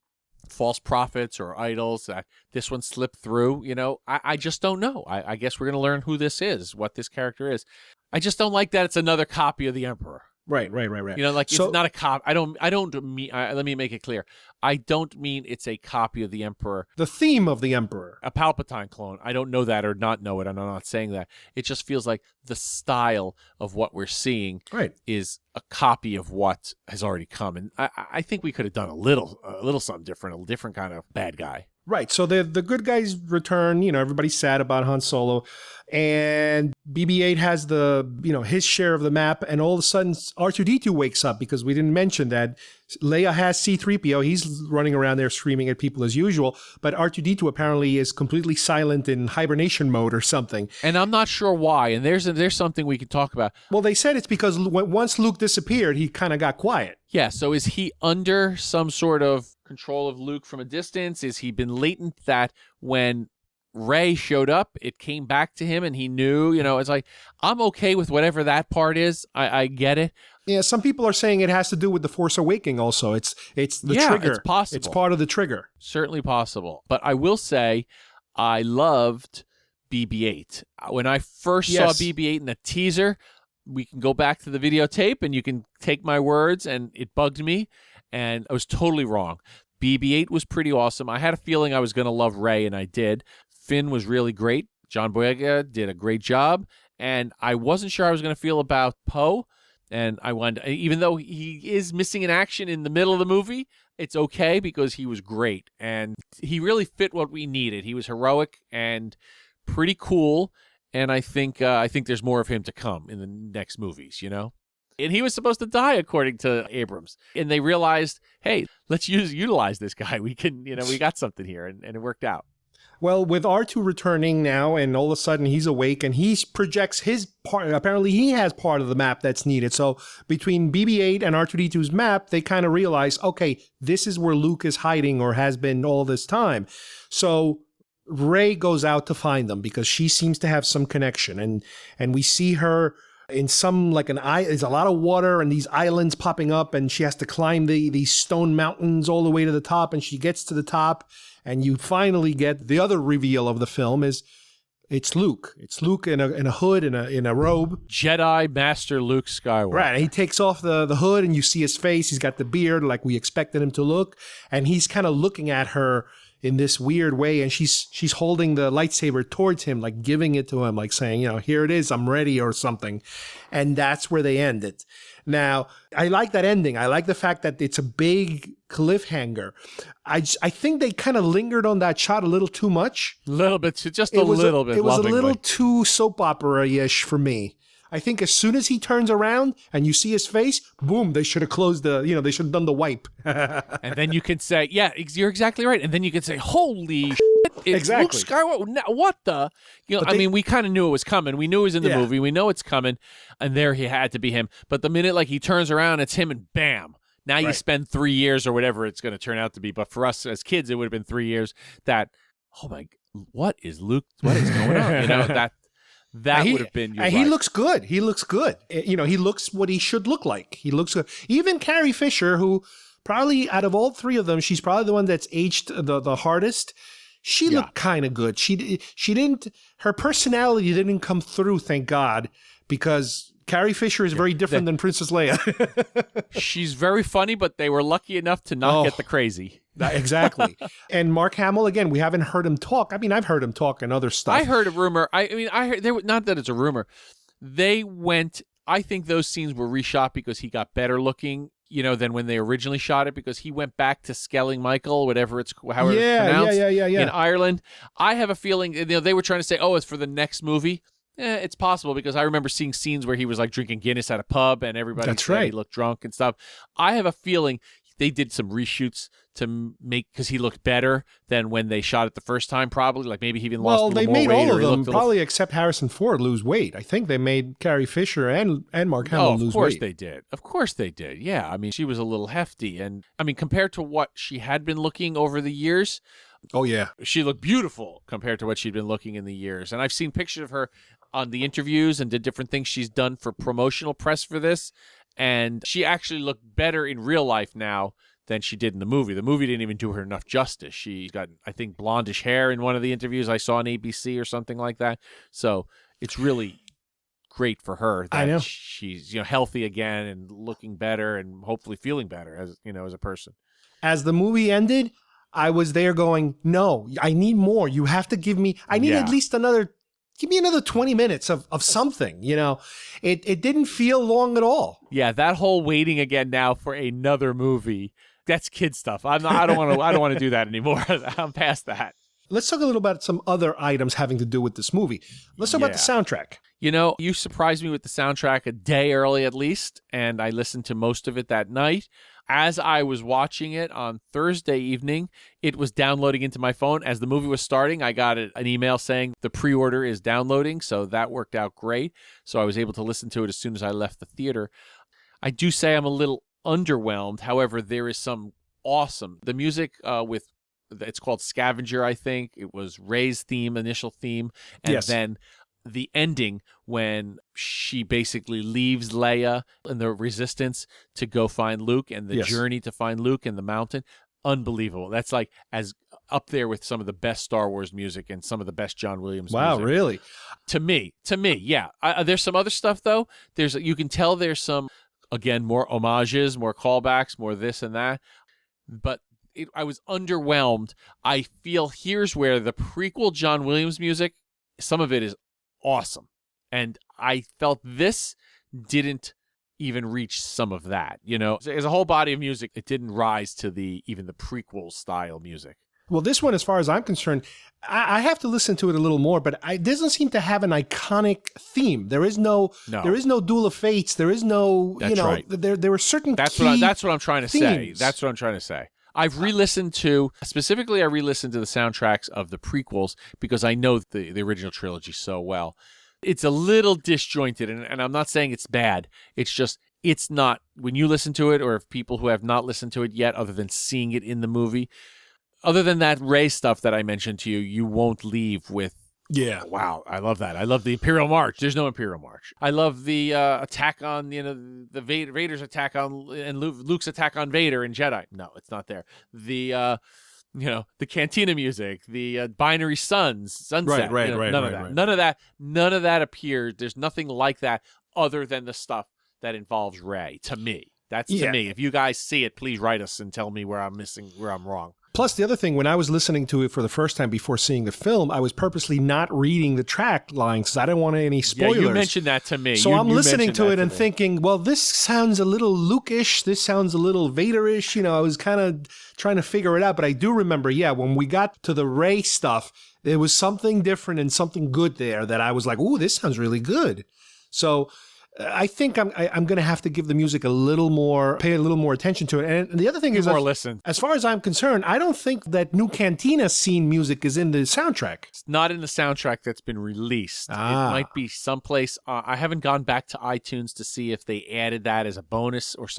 false prophets or idols. This one slipped through, I just don't know. I guess we're going to learn who this is, what this character is. I just don't like that it's another copy of the Emperor. Right. It's not a copy. I don't mean, let me make it clear. I don't mean it's a copy of the Emperor. The theme of the Emperor. A Palpatine clone. I don't know that or not know it, and I'm not saying that. It just feels like the style of what we're seeing is a copy of what has already come. And I think we could have done a little something different, a different kind of bad guy. Right. So the good guys return. Everybody's sad about Han Solo. And BB-8 has his share of the map. And all of a sudden, R2-D2 wakes up because we didn't mention that Leia has C-3PO. He's running around there screaming at people as usual. But R2-D2 apparently is completely silent in hibernation mode or something. And I'm not sure why. And there's something we can talk about. Well, they said it's because once Luke disappeared, he kind of got quiet. Yeah. So is he under some sort of control of Luke from a distance? Is he been latent that when Rey showed up, it came back to him and he knew, it's like, I'm okay with whatever that part is. I get it. Yeah, some people are saying it has to do with the Force Awakens also. It's the trigger. It's possible. It's part of the trigger. Certainly possible. But I will say I loved BB-8. When I first saw BB-8 in the teaser, we can go back to the videotape and you can take my words, and it bugged me. And I was totally wrong. BB-8 was pretty awesome. I had a feeling I was going to love Rey, and I did. Finn was really great. John Boyega did a great job. And I wasn't sure I was going to feel about Poe. And I wanted, even though he is missing in action in the middle of the movie, it's okay because he was great. And he really fit what we needed. He was heroic and pretty cool. And I think there's more of him to come in the next movies, And he was supposed to die, according to Abrams. And they realized, hey, let's utilize this guy. We can, we got something here, and it worked out. Well, with R2 returning now, and all of a sudden he's awake, and he projects his part. Apparently, he has part of the map that's needed. So between BB-8 and R2-D2's map, they kind of realize, okay, this is where Luke is hiding or has been all this time. So Rey goes out to find them because she seems to have some connection, and we see her in some there's a lot of water and these islands popping up, and she has to climb these stone mountains all the way to the top, and she gets to the top. and you finally get the other reveal of the film is it's Luke. It's Luke in a hood, in a robe. Jedi Master Luke Skywalker. Right. And he takes off the hood and you see his face. He's got the beard like we expected him to look. And he's kind of looking at her in this weird way. And she's holding the lightsaber towards him, like giving it to him, like saying, here it is, I'm ready or something. And that's where they end it. Now, I like that ending. I like the fact that it's a big cliffhanger. I think they kind of lingered on that shot a little too much. A little bit, just a little bit. It was lovingly. a little too soap opera-ish for me. I think as soon as he turns around and you see his face, boom, they should have closed they should have done the wipe. And then you can say, yeah, you're exactly right. And then you can say, holy shit, it's Exactly. Luke Skywalker. Now, what the? We kind of knew it was coming. We knew it was in the movie. We know it's coming. And there he had to be him. But the minute he turns around, it's him and bam. Now you spend 3 years or whatever it's going to turn out to be. But for us as kids, it would have been 3 years that, oh my, what is Luke? What is going on? That would have been. And he looks good. He looks good. He looks what he should look like. He looks good. Even Carrie Fisher, who probably out of all three of them, she's probably the one that's aged the hardest. She looked kind of good. She didn't. Her personality didn't come through. Thank God, because Carrie Fisher is very different than Princess Leia. She's very funny, but they were lucky enough to not get the crazy. Exactly. And Mark Hamill, again, we haven't heard him talk. I mean, I've heard him talk in other stuff. I heard a rumor. I heard not that it's a rumor. They went. I think those scenes were reshot because he got better looking, than when they originally shot it, because he went back to Skelling Michael, however it's pronounced. In Ireland. I have a feeling they were trying to say, it's for the next movie. It's possible, because I remember seeing scenes where he was drinking Guinness at a pub and everybody said he looked drunk and stuff. I have a feeling they did some reshoots to make, because he looked better than when they shot it the first time, probably. Maybe he even lost a little more weight. Well, they made all of them, probably except Harrison Ford, lose weight. I think they made Carrie Fisher and Mark Hamill lose weight. Of course they did. Of course they did. Yeah, I mean, she was a little hefty. And, compared to what she had been looking over the years, oh, yeah, she looked beautiful compared to what she'd been looking in the years. And I've seen pictures of her on the interviews and did different things she's done for promotional press for this. And she actually looked better in real life now than she did in the movie. The movie didn't even do her enough justice. She's got, I think, blondish hair in one of the interviews I saw on ABC or something like that. So it's really great for her that I know. She's healthy again and looking better and hopefully feeling better as a person. As the movie ended, I was there going, no, I need more. You have to give me, I need at least give me another 20 minutes of something, It didn't feel long at all. Yeah, that whole waiting again now for another movie, that's kid stuff. I don't want to do that anymore. I'm past that. Let's talk a little about some other items having to do with this movie. Let's talk about the soundtrack. You surprised me with the soundtrack a day early at least, and I listened to most of it that night. As I was watching it on Thursday evening, it was downloading into my phone. As the movie was starting, I got an email saying the pre-order is downloading, so that worked out great. So I was able to listen to it as soon as I left the theater. I do say I'm a little underwhelmed. However, there is some awesome. The music it's called Scavenger, I think. It was Rey's initial theme, and then the ending when she basically leaves Leia and the Resistance to go find Luke, and the journey to find Luke in the mountain. Unbelievable. That's as up there with some of the best Star Wars music and some of the best John Williams music. Wow, really? To me, yeah. There's some other stuff, though. You can tell there's some, again, more homages, more callbacks, more this and that. But I was underwhelmed. I feel here's where the prequel John Williams music, some of it is awesome. And I felt this didn't even reach some of that. As a whole body of music, it didn't rise to even the prequel style music. Well, this one, as far as I'm concerned, I have to listen to it a little more, but it doesn't seem to have an iconic theme. There is no. There is no Duel of Fates. There is no, That's right. There were certain That's what I'm trying to say. That's what I'm trying to say. I've re-listened to, specifically I re-listened to the soundtracks of the prequels because I know the original trilogy so well. It's a little disjointed, and I'm not saying it's bad. It's just, it's not, when you listen to it, or if people who have not listened to it yet, other than seeing it in the movie, other than that Rey stuff that I mentioned to you, you won't leave with, wow, I love that. I love the Imperial March. There's no Imperial March. I love the attack on, the Vader's attack on, and Luke's attack on Vader and Jedi. No, it's not there. The the Cantina music, the Binary Sunset. Right, None of that appears. There's nothing like that other than the stuff that involves Rey. To me, that's to me. If you guys see it, please write us and tell me where I'm wrong. Plus, the other thing, when I was listening to it for the first time before seeing the film, I was purposely not reading the track lines because I didn't want any spoilers. Yeah, you mentioned that to me. So I'm listening to it and thinking, well, this sounds a little Luke-ish. This sounds a little Vader-ish. I was kind of trying to figure it out. But I do remember, when we got to the Rey stuff, there was something different and something good there that I was like, ooh, this sounds really good. So I think I'm going to have to give the music pay a little more attention to it. And the other thing is, as far as I'm concerned, I don't think that new Cantina scene music is in the soundtrack. It's not in the soundtrack that's been released. It might be someplace. I haven't gone back to iTunes to see if they added that as a bonus or if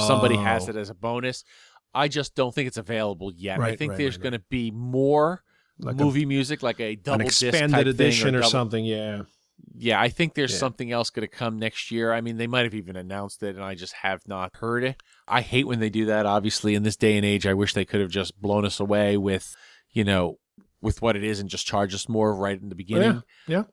somebody has it as a bonus. I just don't think it's available yet. I think there's going to be more like movie music, like a double disc expanded edition or something. Yeah. Yeah, I think there's something else going to come next year. I mean, they might have even announced it, and I just have not heard it. I hate when they do that, obviously. In this day and age, I wish they could have just blown us away with what it is and just charge us more right in the beginning. Yeah.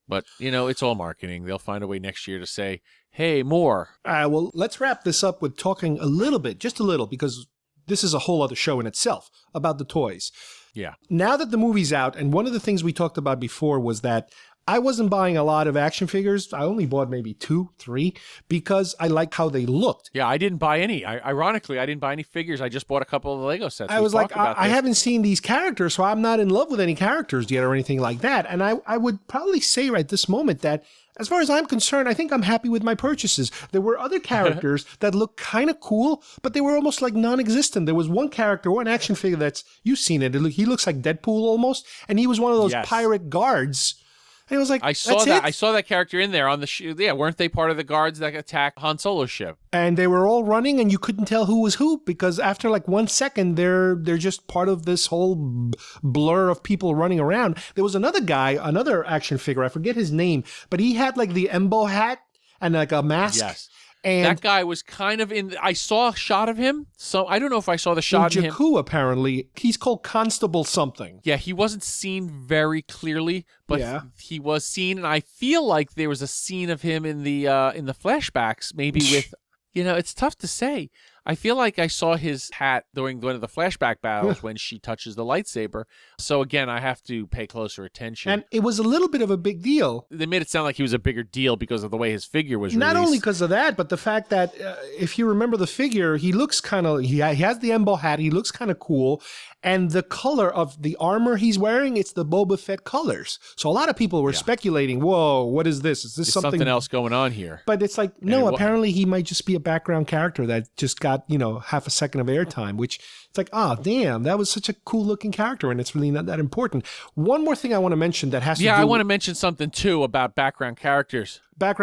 But, it's all marketing. They'll find a way next year to say, hey, more. Well, let's wrap this up with talking a little bit, just a little, because this is a whole other show in itself, about the toys. Yeah. Now that the movie's out, and one of the things we talked about before was that I wasn't buying a lot of action figures. I only bought maybe 2, 3 because I like how they looked. Yeah, I didn't buy any. Ironically, I didn't buy any figures. I just bought a couple of Lego sets. I was like, I haven't seen these characters, so I'm not in love with any characters yet or anything like that. And I would probably say right this moment that as far as I'm concerned, I think I'm happy with my purchases. There were other characters that looked kind of cool, but they were almost like non-existent. There was one character, one action figure you've seen it. He looks like Deadpool almost, and he was one of those pirate guards. And it was like, I saw that character in there on the ship. Yeah, weren't they part of the guards that attacked Han Solo's ship? And they were all running, and you couldn't tell who was who because after like 1 second, they're just part of this whole blur of people running around. There was another guy, another action figure. I forget his name, but he had like the Embo hat and like a mask. Yes. And that guy was kind of I saw a shot of him, so I don't know if I saw the shot of him. Jakku, apparently. He's called Constable something. Yeah, he wasn't seen very clearly, but he was seen, and I feel like there was a scene of him in the flashbacks, maybe with, it's tough to say. I feel like I saw his hat during one of the flashback battles when she touches the lightsaber. So again, I have to pay closer attention. And it was a little bit of a big deal. They made it sound like he was a bigger deal because of the way his figure was Not released. only because of that, but the fact that if you remember the figure, he looks kind of, he has the Embo hat, he looks kind of cool. And the color of the armor he's wearing, it's the Boba Fett colors. So a lot of people were speculating, whoa, what is this? Is this something else going on here? But it's like, no, apparently he might just be a background character that just got, half a second of airtime, which it's like, damn, that was such a cool looking character and it's really not that important. One more thing I want to mention that has to do... Yeah, I want to mention something too about background characters. But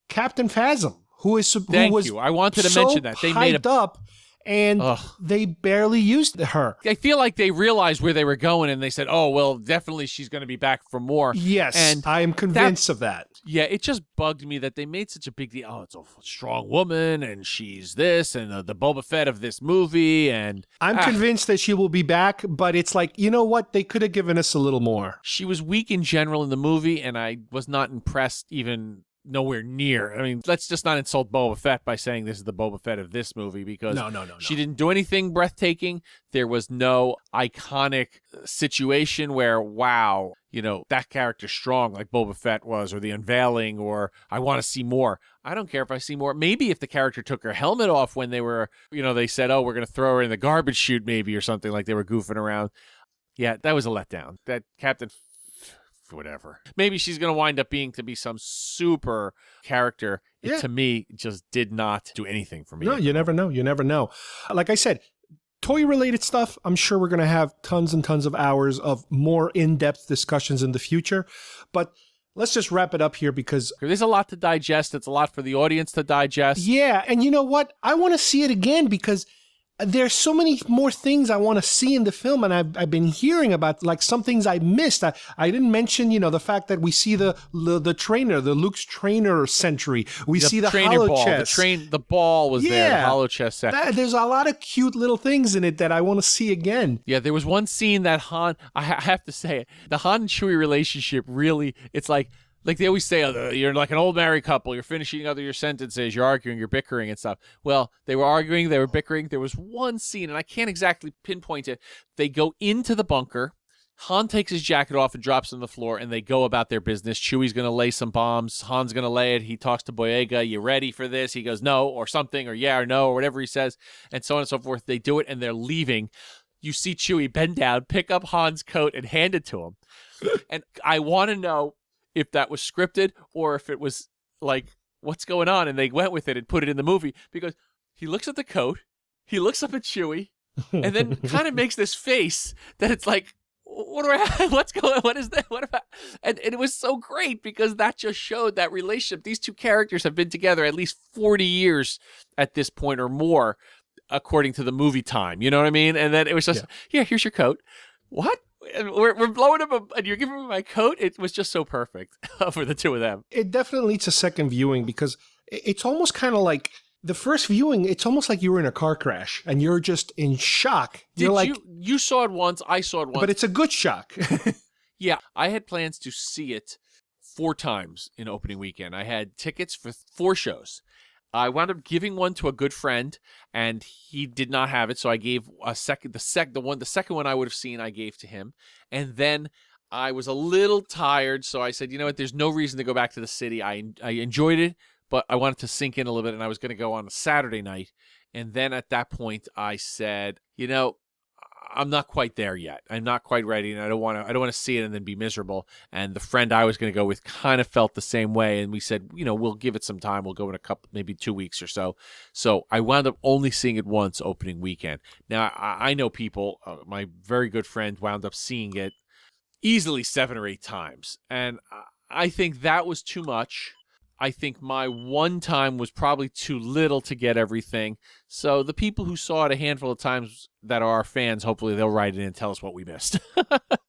Captain Phasm, who was I wanted to mention that. They made up and they barely used her. I feel like they realized where they were going and they said, oh, well, definitely she's going to be back for more. Yes, and I am convinced of that. Yeah, it just bugged me that they made such a big deal. Oh, it's a strong woman and she's this and the Boba Fett of this movie. And I'm convinced that she will be back, but it's like, you know what? They could have given us a little more. She was weak in general in the movie and I was not impressed even... nowhere near. I mean, let's just not insult Boba Fett by saying this is the Boba Fett of this movie because no. She didn't do anything breathtaking. There was no iconic situation where, wow, that character's strong like Boba Fett was, or the unveiling, or I want to see more. I don't care if I see more. Maybe if the character took her helmet off when they were, they said, oh, we're going to throw her in the garbage chute maybe or something, like they were goofing around. Yeah, that was a letdown. That Captain whatever. Maybe she's going to wind up being to be some super character. It, to me, just did not do anything for me. No, you never know. You never know. Like I said, toy-related stuff, I'm sure we're going to have tons and tons of hours of more in-depth discussions in the future. But let's just wrap it up here because... there's a lot to digest. It's a lot for the audience to digest. Yeah, and you know what? I want to see it again because there's so many more things I want to see in the film, and I've been hearing about like some things I missed. I didn't mention, the fact that we see the trainer, the Luke's trainer century. We see the hollow ball, chest. The ball was there, the hollow chest set. There's a lot of cute little things in it that I want to see again. Yeah, there was one scene that Han, I have to say it, the Han and Chewie relationship really, it's like they always say, you're like an old married couple. You're finishing your sentences. You're arguing. You're bickering and stuff. Well, they were arguing. They were bickering. There was one scene, and I can't exactly pinpoint it. They go into the bunker. Han takes his jacket off and drops it on the floor, and they go about their business. Chewie's going to lay some bombs. Han's going to lay it. He talks to Boyega. You ready for this? He goes, no, or something, or yeah, or no, or whatever he says, and so on and so forth. They do it, and they're leaving. You see Chewie bend down, pick up Han's coat, and hand it to him. And I want to know if that was scripted or if it was like, what's going on? And they went with it and put it in the movie, because he looks at the coat, he looks up at Chewie, and then kind of makes this face that it's like, what do I have? What's going on? What is that? What about? And it was so great because that just showed that relationship. These two characters have been together at least 40 years at this point or more, according to the movie time. You know what I mean? And then it was just, yeah here's your coat. What? We're blowing up, and you're giving me my coat. It was just so perfect for the two of them. It definitely needs a second viewing, because it's almost kind of like the first viewing. It's almost like you were in a car crash and you're just in shock. You saw it once, I saw it once, but it's a good shock. Yeah, I had plans to see it 4 times in opening weekend. I had tickets for 4 shows. I wound up giving one to a good friend, and he did not have it, so I gave the second one I would have seen, I gave to him. And then I was a little tired, so I said, you know what, there's no reason to go back to the city. I enjoyed it, but I wanted to sink in a little bit, and I was going to go on a Saturday night. And then at that point, I said, I'm not quite there yet. I'm not quite ready, and I don't want to see it and then be miserable. And the friend I was going to go with kind of felt the same way, and we said, we'll give it some time. We'll go in a couple, maybe 2 weeks or so. So I wound up only seeing it once opening weekend. Now I know people. My very good friend wound up seeing it easily 7 or 8 times, and I think that was too much. I think my one time was probably too little to get everything. So the people who saw it a handful of times that are our fans, hopefully they'll write in and tell us what we missed.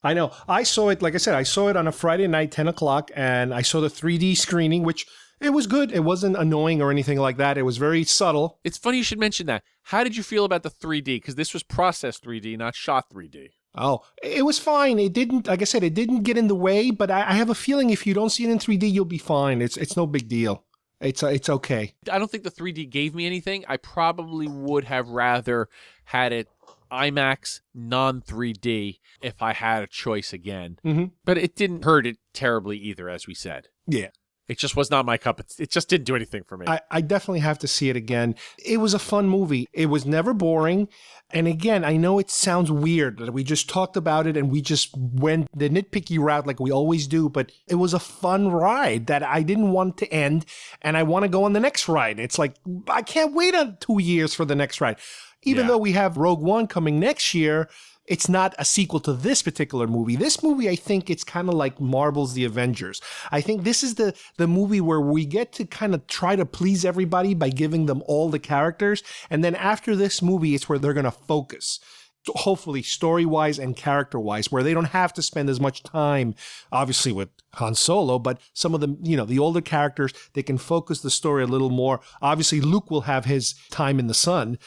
I know. I saw it, like I said, I saw it on a Friday night, 10 o'clock, and I saw the 3D screening, which it was good. It wasn't annoying or anything like that. It was very subtle. It's funny you should mention that. How did you feel about the 3D? Because this was processed 3D, not shot 3D. Oh, it was fine. It didn't, like I said, it didn't get in the way, but I have a feeling if you don't see it in 3D, you'll be fine. It's no big deal. It's okay. I don't think the 3D gave me anything. I probably would have rather had it IMAX non-3D if I had a choice again. Mm-hmm. But it didn't hurt it terribly either, as we said. Yeah. It just was not my cup. It just didn't do anything for me. I definitely have to see it again. It was a fun movie. It was never boring. And again, I know it sounds weird that we just talked about it and we just went the nitpicky route like we always do, but it was a fun ride that I didn't want to end, and I want to go on the next ride. It's like, I can't wait on 2 years for the next ride. Even though we have Rogue One coming next year, it's not a sequel to this particular movie. This movie, I think it's kind of like Marvel's The Avengers. I think this is the movie where we get to kind of try to please everybody by giving them all the characters. And then after this movie, it's where they're going to focus, hopefully story-wise and character-wise, where they don't have to spend as much time, obviously, with Han Solo, but some of the, the older characters, they can focus the story a little more. Obviously, Luke will have his time in the sun,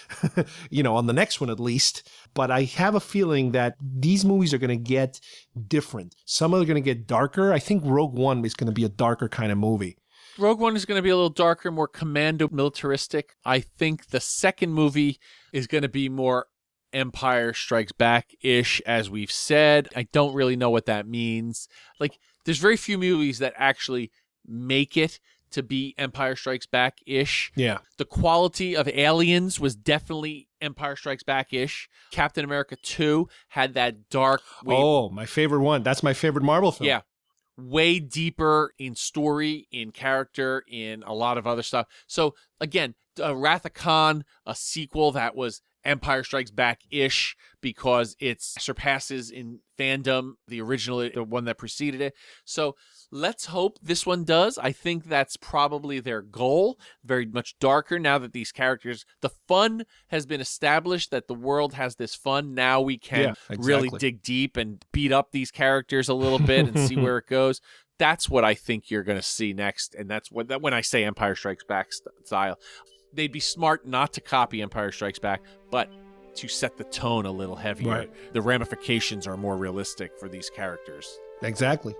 on the next one at least. But I have a feeling that these movies are going to get different. Some are going to get darker. I think Rogue One is going to be a darker kind of movie. Rogue One is going to be a little darker, more commando militaristic. I think the second movie is going to be more Empire Strikes Back-ish, as we've said. I don't really know what that means. Like, there's very few movies that actually make it to be Empire Strikes Back-ish. Yeah. The quality of Aliens was definitely Empire Strikes Back-ish. Captain America 2 had that dark... my favorite one. That's my favorite Marvel film. Yeah. Way deeper in story, in character, in a lot of other stuff. So, again, Wrath of Khan, a sequel that was Empire Strikes Back-ish because it surpasses in fandom the original, the one that preceded it. So let's hope this one does. I think that's probably their goal. Very much darker now that these characters, the fun has been established, that the world has this fun. Now we can really dig deep and beat up these characters a little bit and see where it goes. That's what I think you're going to see next. And that's what, when I say Empire Strikes Back style, they'd be smart not to copy Empire Strikes Back, but to set the tone a little heavier. Right. The ramifications are more realistic for these characters. Exactly.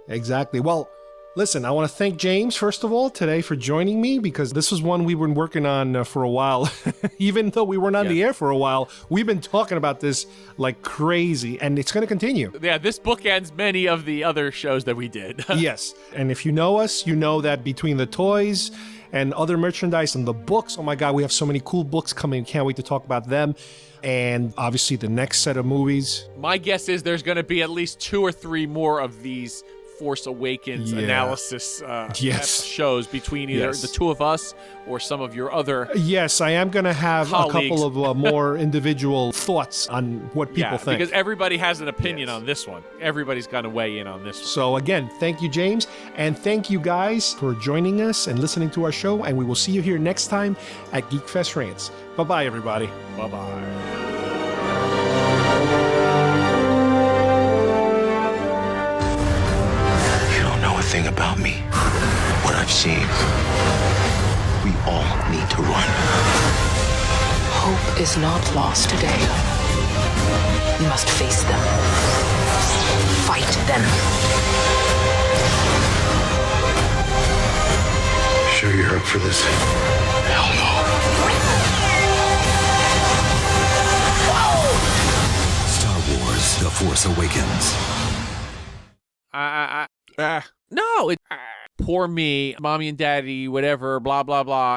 Well, listen, I want to thank James, first of all, today for joining me, because this was one we've been working on for a while. Even though we weren't on the air for a while, we've been talking about this like crazy, and it's going to continue. Yeah, this bookends many of the other shows that we did. Yes. And if you know us, you know that between the toys and other merchandise and the books, oh my God, we have so many cool books coming. Can't wait to talk about them. And obviously the next set of movies. My guess is there's going to be at least 2 or 3 more of these Force Awakens analysis shows between either the two of us or some of your other Yes, I am going to have colleagues. a couple of more individual thoughts on what people think. Because everybody has an opinion on this one. Everybody's got to weigh in on this one. So again, thank you, James. And thank you guys for joining us and listening to our show. And we will see you here next time at GeekFest Rants. Bye-bye, everybody. Bye-bye. Thing about me, what I've seen. We all need to run. Hope is not lost today. We must face them. Fight them. Sure you're up for this? Hell no. Star Wars: The Force Awakens. No, poor me, mommy and daddy, whatever, blah, blah, blah.